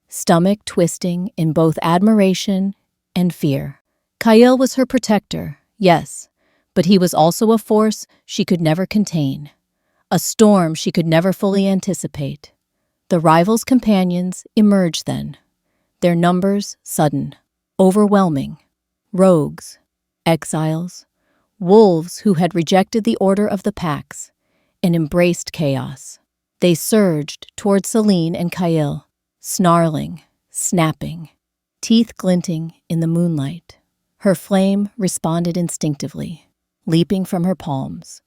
stomach twisting in both admiration and fear. Kael was her protector, yes, but he was also a force she could never contain, a storm she could never fully anticipate. The rivals' companions emerged then, their numbers sudden, overwhelming. Rogues, exiles, wolves who had rejected the order of the packs and embraced chaos. They surged toward Celine and Kael, snarling, snapping, teeth glinting in the moonlight. Her flame responded instinctively, leaping from her palms.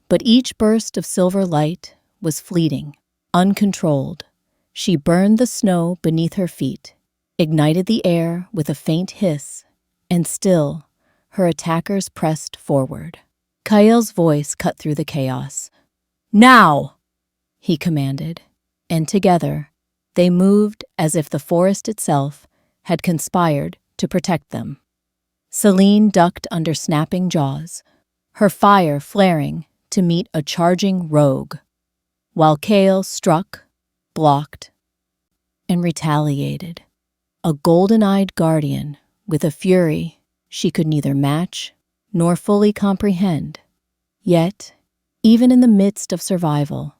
But each burst of silver light was fleeting, uncontrolled. She burned the snow beneath her feet, ignited the air with a faint hiss, and still, her attackers pressed forward. Kael's voice cut through the chaos. "Now!" he commanded, and together, they moved as if the forest itself had conspired to protect them. Celine ducked under snapping jaws, her fire flaring to meet a charging rogue, while Kael struck, blocked, and retaliated, a golden-eyed guardian with a fury she could neither match nor fully comprehend. Yet, even in the midst of survival,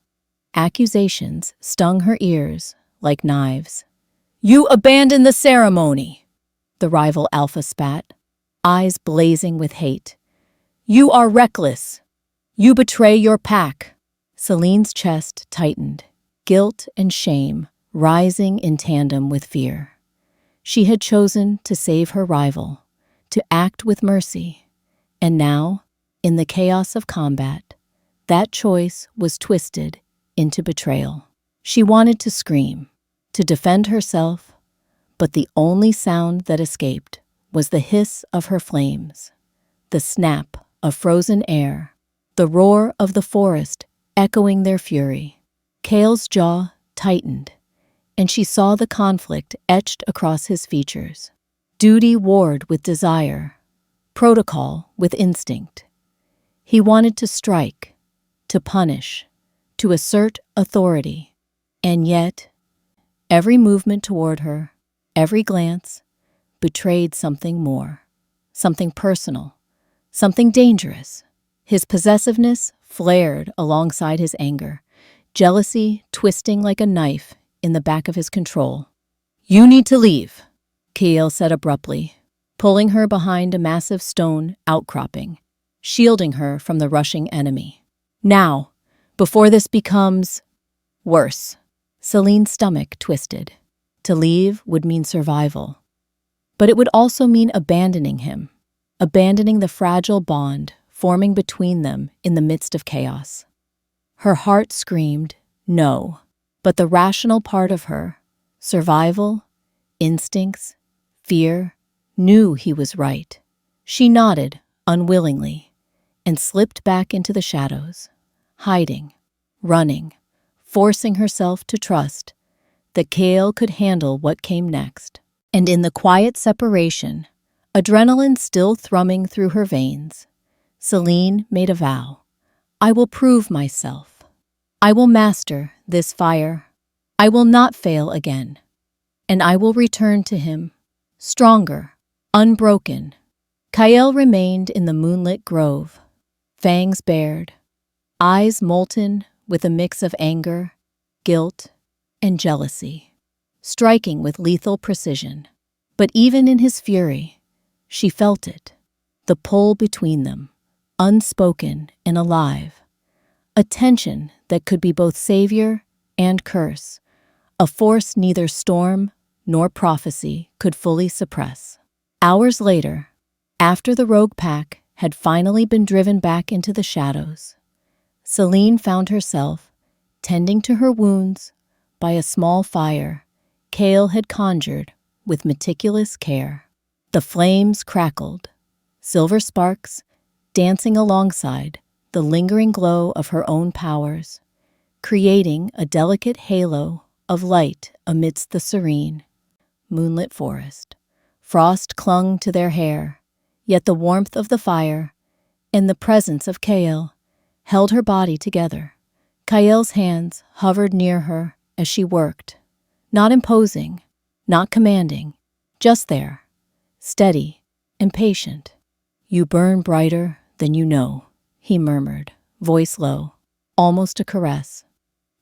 accusations stung her ears like knives. "You abandoned the ceremony!" the rival Alpha spat, eyes blazing with hate. "You are reckless! You betray your pack!" Celine's chest tightened, guilt and shame rising in tandem with fear. She had chosen to save her rival, to act with mercy, and now, in the chaos of combat, that choice was twisted into betrayal. She wanted to scream, to defend herself, but the only sound that escaped was the hiss of her flames, the snap of frozen air, the roar of the forest echoing their fury. Kael's jaw tightened, and she saw the conflict etched across his features. Duty warred with desire, protocol with instinct. He wanted to strike, to punish, to assert authority, and yet, every movement toward her, every glance, betrayed something more, something personal, something dangerous. His possessiveness flared alongside his anger, jealousy twisting like a knife in the back of his control. "You need to leave," Kael said abruptly, pulling her behind a massive stone outcropping, shielding her from the rushing enemy. "Now, before this becomes worse." Celine's stomach twisted. To leave would mean survival. But it would also mean abandoning him, abandoning the fragile bond forming between them in the midst of chaos. Her heart screamed, no, but the rational part of her, survival, instincts, fear, knew he was right. She nodded, unwillingly, and slipped back into the shadows, hiding, running, forcing herself to trust that Kael could handle what came next. And in the quiet separation, adrenaline still thrumming through her veins, Celine made a vow. I will prove myself. I will master this fire. I will not fail again. And I will return to him, stronger, unbroken. Kael remained in the moonlit grove, fangs bared, eyes molten with a mix of anger, guilt, and jealousy, striking with lethal precision. But even in his fury, she felt it, the pull between them, unspoken and alive, a tension that could be both savior and curse, a force neither storm nor prophecy could fully suppress. Hours later, after the rogue pack had finally been driven back into the shadows, Selene found herself tending to her wounds by a small fire Kale had conjured with meticulous care. The flames crackled, silver sparks dancing alongside the lingering glow of her own powers, creating a delicate halo of light amidst the serene, moonlit forest. Frost clung to their hair, yet the warmth of the fire and the presence of Kale held her body together. Kael's hands hovered near her as she worked, not imposing, not commanding, just there, steady and patient. "You burn brighter than you know," he murmured, voice low, almost a caress.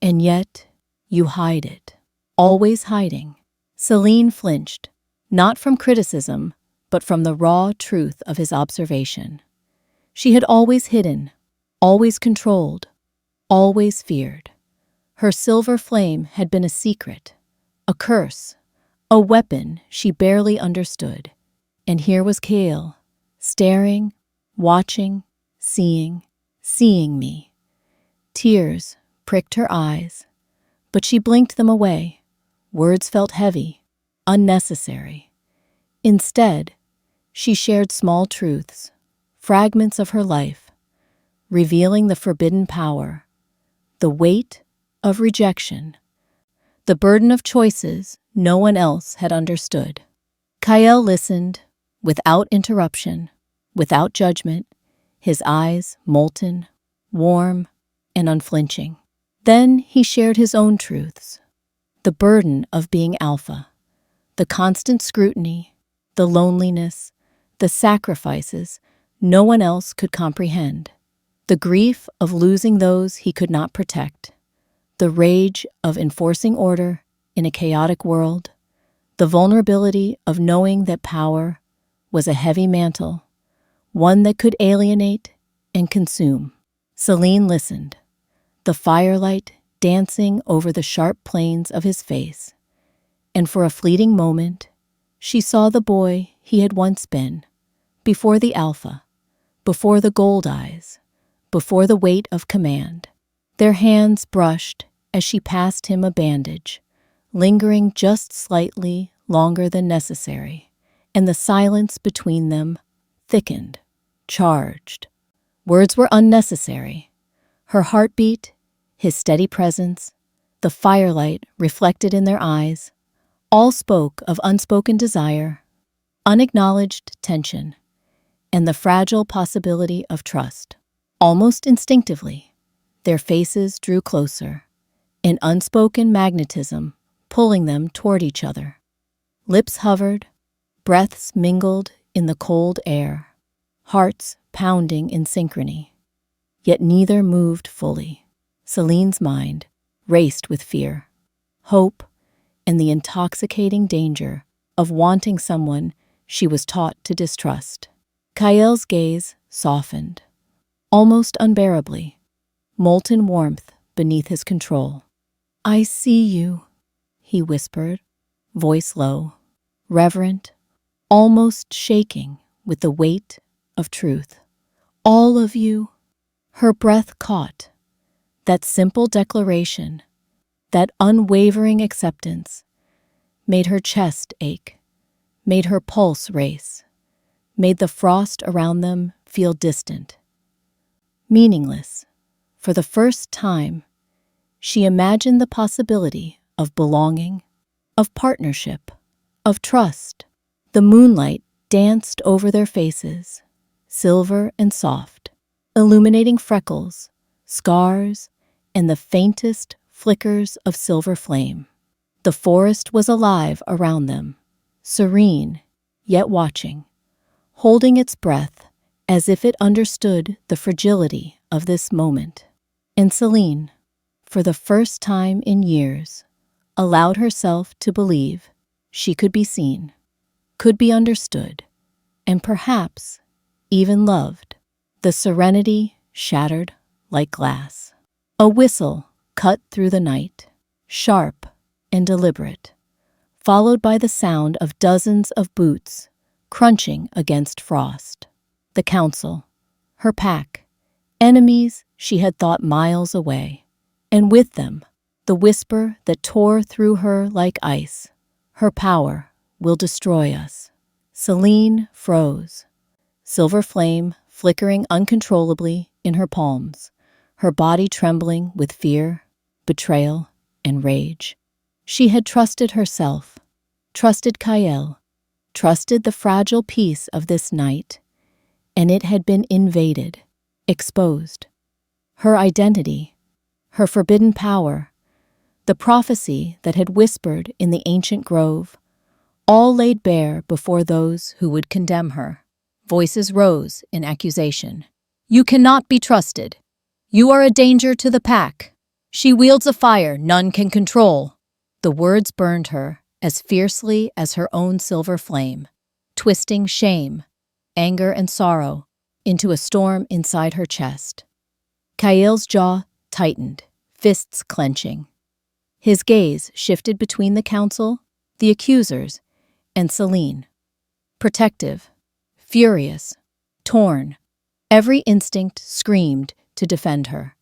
"And yet you hide it, always hiding." Selene flinched, not from criticism, but from the raw truth of his observation. She had always hidden, always controlled, always feared. Her silver flame had been a secret, a curse, a weapon she barely understood. And here was Kael, staring, watching, seeing me. Tears pricked her eyes, but she blinked them away. Words felt heavy, unnecessary. Instead, she shared small truths, fragments of her life, revealing the forbidden power, the weight of rejection, the burden of choices no one else had understood. Kael listened, without interruption, without judgment, his eyes molten, warm, and unflinching. Then he shared his own truths, the burden of being alpha, the constant scrutiny, the loneliness, the sacrifices no one else could comprehend, the grief of losing those he could not protect, the rage of enforcing order in a chaotic world, the vulnerability of knowing that power was a heavy mantle, one that could alienate and consume. Selene listened, the firelight dancing over the sharp planes of his face, and for a fleeting moment, she saw the boy he had once been, before the alpha, before the gold eyes, before the weight of command. Their hands brushed as she passed him a bandage, lingering just slightly longer than necessary, and the silence between them thickened, charged. Words were unnecessary. Her heartbeat, his steady presence, the firelight reflected in their eyes, all spoke of unspoken desire, unacknowledged tension, and the fragile possibility of trust. Almost instinctively, their faces drew closer, an unspoken magnetism pulling them toward each other. Lips hovered, breaths mingled in the cold air, hearts pounding in synchrony. Yet neither moved fully. Selene's mind raced with fear, hope, and the intoxicating danger of wanting someone she was taught to distrust. Kael's gaze softened, almost unbearably, molten warmth beneath his control. "I see you," he whispered, voice low, reverent, almost shaking with the weight of truth. "All of you." Her breath caught. That simple declaration, that unwavering acceptance, made her chest ache, made her pulse race, made the frost around them feel distant, meaningless. For the first time, she imagined the possibility of belonging, of partnership, of trust. The moonlight danced over their faces, silver and soft, illuminating freckles, scars, and the faintest flickers of silver flame. The forest was alive around them, serene, yet watching, holding its breath as if it understood the fragility of this moment. And Selene, for the first time in years, allowed herself to believe she could be seen, could be understood, and perhaps even loved. The serenity shattered like glass. A whistle cut through the night, sharp and deliberate, followed by the sound of dozens of boots crunching against frost. The council, her pack, enemies she had thought miles away, and with them, the whisper that tore through her like ice. Her power will destroy us. Selene froze, silver flame flickering uncontrollably in her palms, her body trembling with fear, betrayal, and rage. She had trusted herself, trusted Kael, trusted the fragile peace of this night, and it had been invaded, exposed. Her identity, her forbidden power, the prophecy that had whispered in the ancient grove, all laid bare before those who would condemn her. Voices rose in accusation. You cannot be trusted. You are a danger to the pack. She wields a fire none can control. The words burned her as fiercely as her own silver flame, twisting shame, anger, and sorrow into a storm inside her chest. Kael's jaw tightened, fists clenching. His gaze shifted between the council, the accusers, and Selene. Protective, furious, torn, every instinct screamed to defend her.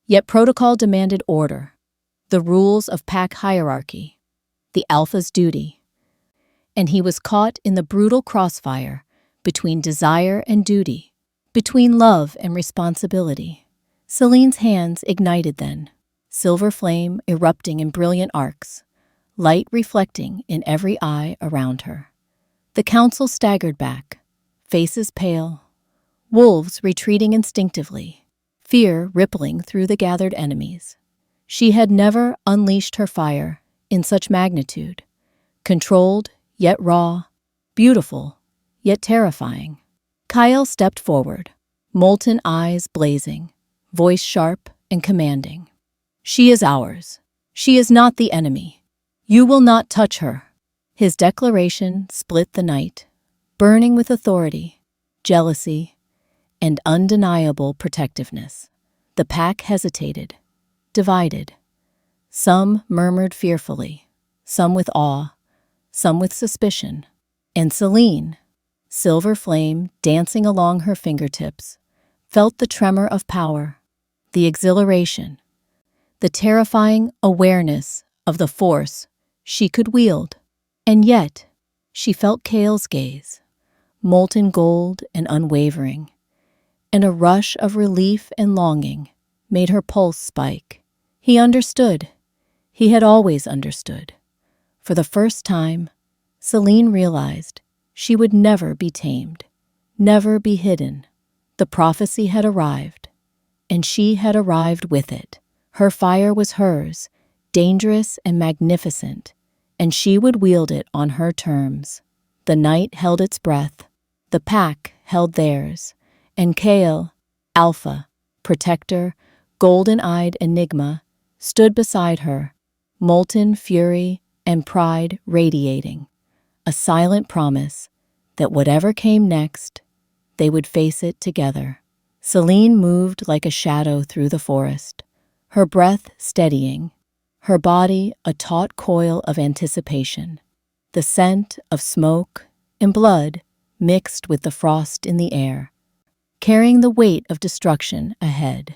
Yet protocol demanded order, the rules of pack hierarchy, the alpha's duty. And he was caught in the brutal crossfire between desire and duty, between love and responsibility. Selene's hands ignited then, silver flame erupting in brilliant arcs, light reflecting in every eye around her. The council staggered back, faces pale, wolves retreating instinctively, fear rippling through the gathered enemies. She had never unleashed her fire in such magnitude, controlled yet raw, beautiful yet terrifying. Kael stepped forward, molten eyes blazing, voice sharp and commanding. She is ours. She is not the enemy. You will not touch her. His declaration split the night, burning with authority, jealousy, and undeniable protectiveness. The pack hesitated, divided. Some murmured fearfully, some with awe, some with suspicion. And Selene, silver flame dancing along her fingertips, felt the tremor of power, the exhilaration, the terrifying awareness of the force she could wield. And yet, she felt Kael's gaze, molten gold and unwavering, and a rush of relief and longing made her pulse spike. He understood. He had always understood. For the first time, Selene realized she would never be tamed, never be hidden. The prophecy had arrived, and she had arrived with it. Her fire was hers, dangerous and magnificent, and she would wield it on her terms. The night held its breath, the pack held theirs, and Kael, Alpha, Protector, golden-eyed enigma, stood beside her, molten fury and pride radiating, a silent promise that whatever came next, they would face it together. Selene moved like a shadow through the forest, her breath steadying, her body a taut coil of anticipation. The scent of smoke and blood mixed with the frost in the air, carrying the weight of destruction ahead.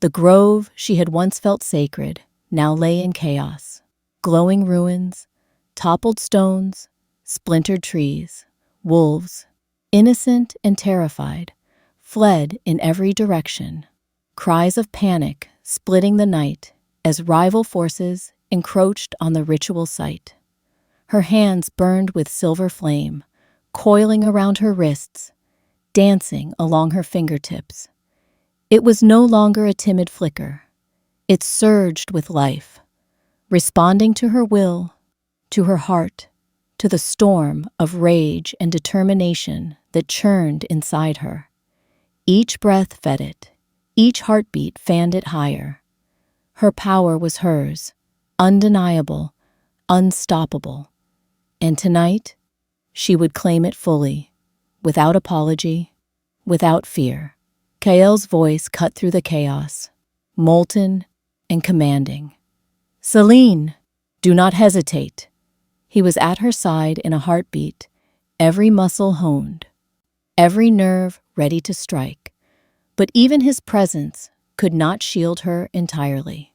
The grove she had once felt sacred now lay in chaos. Glowing ruins, toppled stones, splintered trees. Wolves, innocent and terrified, fled in every direction. Cries of panic splitting the night as rival forces encroached on the ritual site. Her hands burned with silver flame, coiling around her wrists, dancing along her fingertips. It was no longer a timid flicker. It surged with life, responding to her will, to her heart, to the storm of rage and determination that churned inside her. Each breath fed it, each heartbeat fanned it higher. Her power was hers, undeniable, unstoppable. And tonight, she would claim it fully, without apology, without fear. Kael's voice cut through the chaos, molten and commanding. "Selene, do not hesitate." He was at her side in a heartbeat, every muscle honed, every nerve ready to strike. But even his presence could not shield her entirely.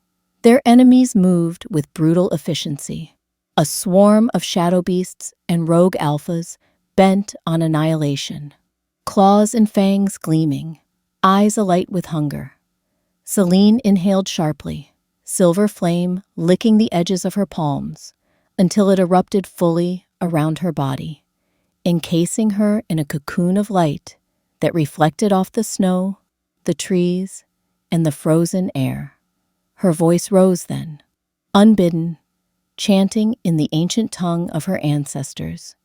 Their enemies moved with brutal efficiency, a swarm of shadow beasts and rogue alphas bent on annihilation, claws and fangs gleaming, eyes alight with hunger. Selene inhaled sharply, silver flame licking the edges of her palms, until it erupted fully around her body, encasing her in a cocoon of light that reflected off the snow, the trees, and the frozen air. Her voice rose then, unbidden, chanting in the ancient tongue of her ancestors,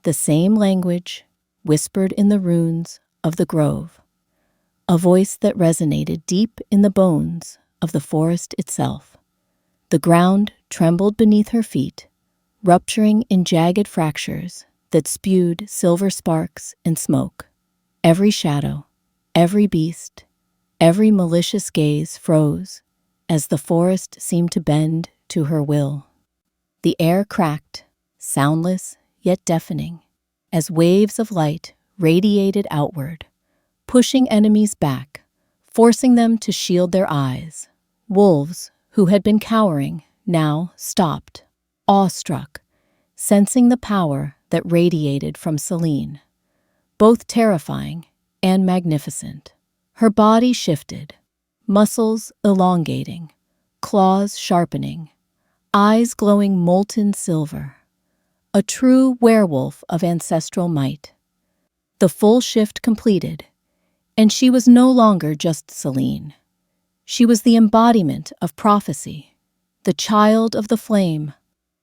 the same language whispered in the runes of the grove, a voice that resonated deep in the bones of the forest itself. The ground trembled beneath her feet, rupturing in jagged fractures that spewed silver sparks and smoke. Every shadow, every beast, every malicious gaze froze as the forest seemed to bend to her will. The air cracked, soundless yet deafening, as waves of light radiated outward, pushing enemies back, forcing them to shield their eyes. Wolves, who had been cowering, now stopped, awestruck, sensing the power that radiated from Selene, both terrifying and magnificent. Her body shifted, muscles elongating, claws sharpening, eyes glowing molten silver, a true werewolf of ancestral might. The full shift completed, and she was no longer just Selene. She was the embodiment of prophecy, the child of the flame,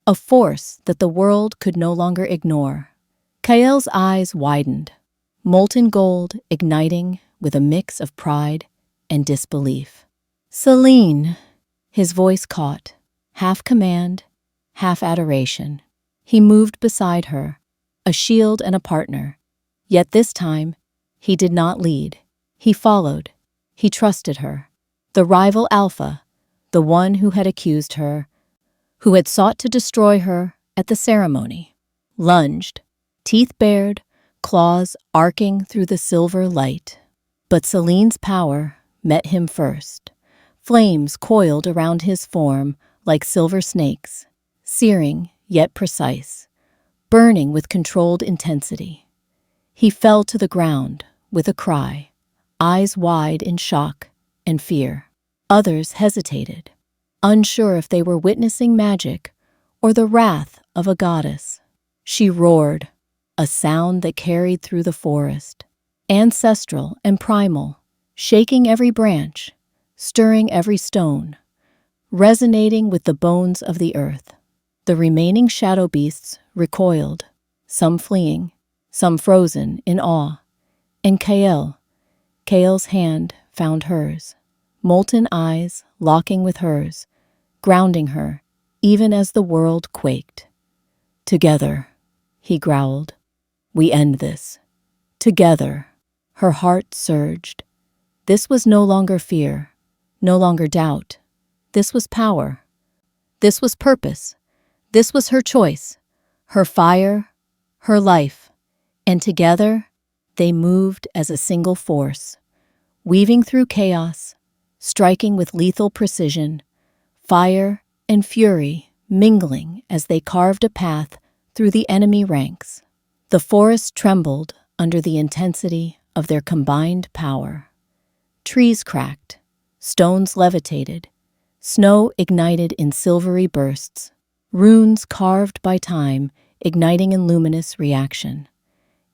a force that the world could no longer ignore. Kael's eyes widened, molten gold igniting with a mix of pride and disbelief. "Selene," his voice caught, half command, half adoration. He moved beside her, a shield and a partner. Yet this time, he did not lead. He followed. He trusted her. The rival Alpha, the one who had accused her, who had sought to destroy her at the ceremony, lunged, teeth bared, claws arcing through the silver light. But Selene's power met him first. Flames coiled around his form like silver snakes, searing yet precise, burning with controlled intensity. He fell to the ground with a cry, eyes wide in shock and fear. Others hesitated, unsure if they were witnessing magic or the wrath of a goddess. She roared, a sound that carried through the forest, ancestral and primal, shaking every branch, stirring every stone, resonating with the bones of the earth. The remaining shadow beasts recoiled, some fleeing, some frozen in awe, and Kael's hand found hers, molten eyes locking with hers, grounding her even as the world quaked. "Together," he growled, "we end this. Together." Her heart surged. This was no longer fear, no longer doubt. This was power. This was purpose. This was her choice, her fire, her life. And together, they moved as a single force, weaving through chaos, striking with lethal precision, fire and fury mingling as they carved a path through the enemy ranks. The forest trembled under the intensity of their combined power. Trees cracked, stones levitated, snow ignited in silvery bursts, runes carved by time igniting in luminous reaction.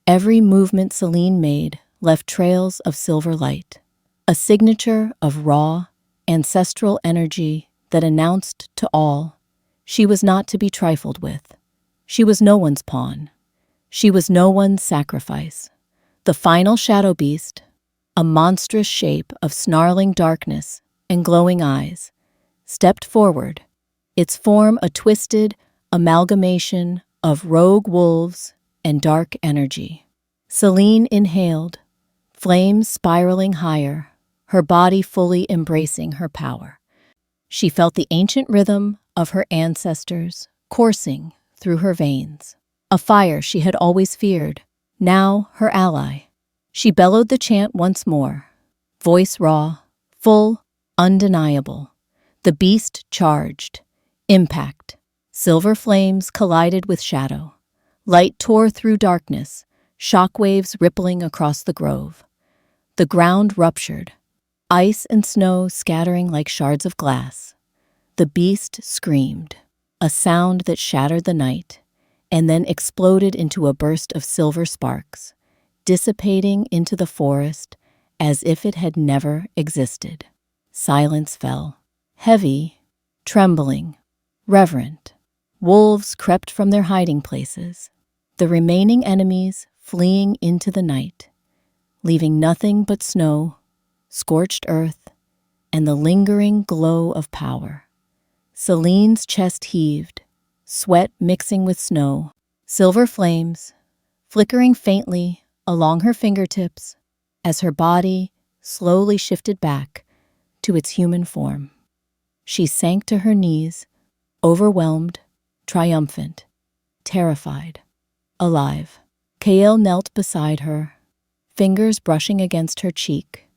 Every movement Selene made left trails of silver light, a signature of raw, ancestral energy that announced to all she was not to be trifled with. She was no one's pawn. She was no one's sacrifice. The final shadow beast, a monstrous shape of snarling darkness and glowing eyes, stepped forward, its form a twisted amalgamation of rogue wolves and dark energy. Selene inhaled, flames spiraling higher, her body fully embracing her power. She felt the ancient rhythm of her ancestors coursing through her veins, a fire she had always feared, now her ally. She bellowed the chant once more, voice raw, full, undeniable. The beast charged. Impact. Silver flames collided with shadow. Light tore through darkness, shockwaves rippling across the grove. The ground ruptured, ice and snow scattering like shards of glass. The beast screamed, a sound that shattered the night, and then exploded into a burst of silver sparks, dissipating into the forest as if it had never existed. Silence fell, heavy, trembling, reverent. Wolves crept from their hiding places, the remaining enemies fleeing into the night, leaving nothing but snow, scorched earth, and the lingering glow of power. Selene's chest heaved, sweat mixing with snow, silver flames flickering faintly along her fingertips as her body slowly shifted back to its human form. She sank to her knees, overwhelmed, triumphant, terrified, alive. Kael knelt beside her, fingers brushing against her cheek,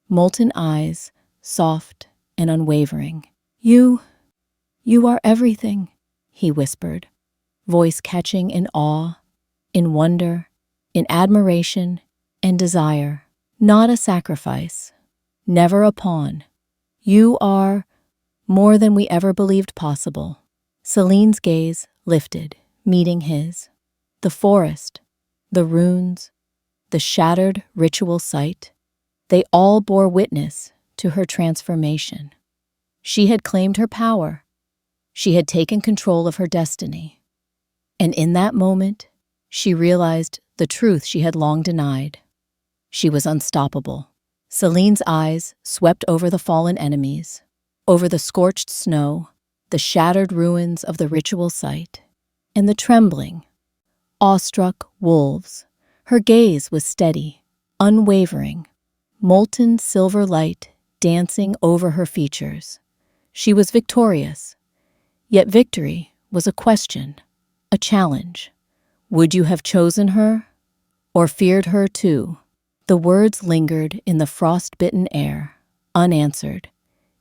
molten eyes, soft and unwavering. You are everything, he whispered, voice catching in awe, in wonder, in admiration and desire. Not a sacrifice, never a pawn. You are more than we ever believed possible. Selene's gaze lifted, meeting his. The forest, the runes, the shattered ritual site, they all bore witness to her transformation. She had claimed her power. She had taken control of her destiny. And in that moment, she realized the truth she had long denied. She was unstoppable. Selene's eyes swept over the fallen enemies, over the scorched snow, the shattered ruins of the ritual site, and the trembling, awestruck wolves. Her gaze was steady, unwavering, molten silver light dancing over her features. She was victorious, yet victory was a question, a challenge. Would you have chosen her, or feared her too? The words lingered in the frost-bitten air, unanswered,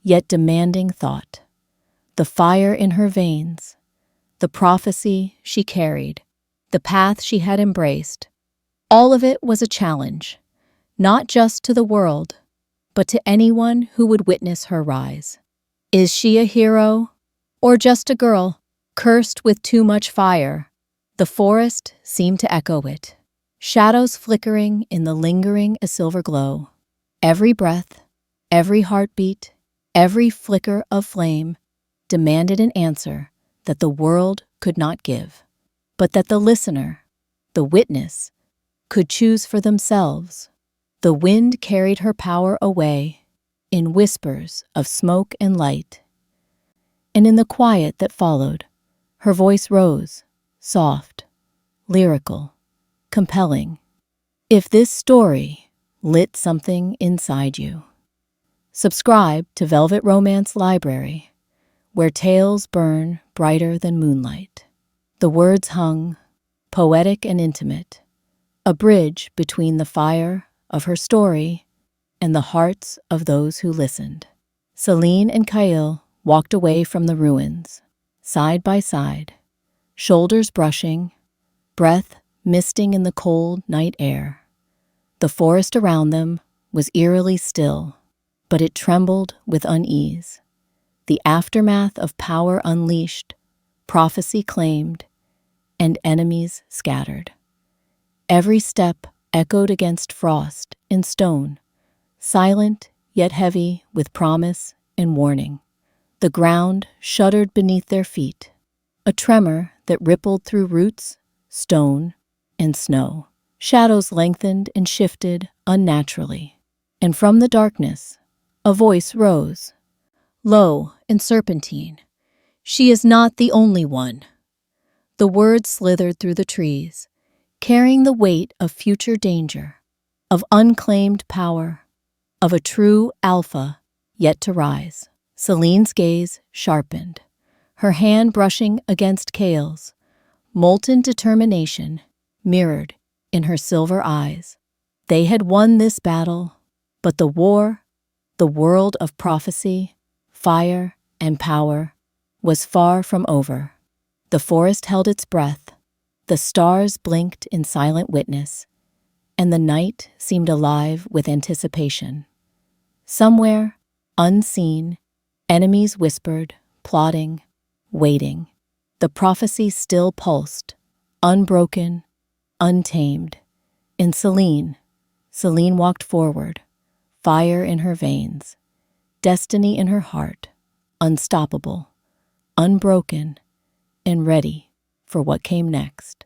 yet demanding thought. The fire in her veins, the prophecy she carried, the path she had embraced, all of it was a challenge, not just to the world, but to anyone who would witness her rise. Is she a hero, or just a girl, cursed with too much fire? The forest seemed to echo it, shadows flickering in the lingering silver glow. Every breath, every heartbeat, every flicker of flame demanded an answer that the world could not give, but that the listener, the witness, could choose for themselves. The wind carried her power away in whispers of smoke and light, and in the quiet that followed, her voice rose, soft, lyrical, compelling. If this story lit something inside you, subscribe to Velvet Romance Library, where tales burn brighter than moonlight. The words hung, poetic and intimate, a bridge between the fire of her story and the hearts of those who listened. Selene and Kael walked away from the ruins, side by side, shoulders brushing, breath misting in the cold night air. The forest around them was eerily still, but it trembled with unease. The aftermath of power unleashed, prophecy claimed, and enemies scattered. Every step echoed against frost and stone, silent yet heavy with promise and warning. The ground shuddered beneath their feet, a tremor that rippled through roots, stone, and snow. Shadows lengthened and shifted unnaturally, and from the darkness, a voice rose, low and serpentine. She is not the only one. The words slithered through the trees, carrying the weight of future danger, of unclaimed power, of a true alpha yet to rise. Celine's gaze sharpened, her hand brushing against Kale's, molten determination mirrored in her silver eyes. They had won this battle, but the war, the world of prophecy, fire, and power, was far from over. The forest held its breath, the stars blinked in silent witness, and the night seemed alive with anticipation. Somewhere, unseen, enemies whispered, plotting, waiting. The prophecy still pulsed, unbroken, untamed. In Celine walked forward, fire in her veins, destiny in her heart, unstoppable, unbroken, and ready for what came next.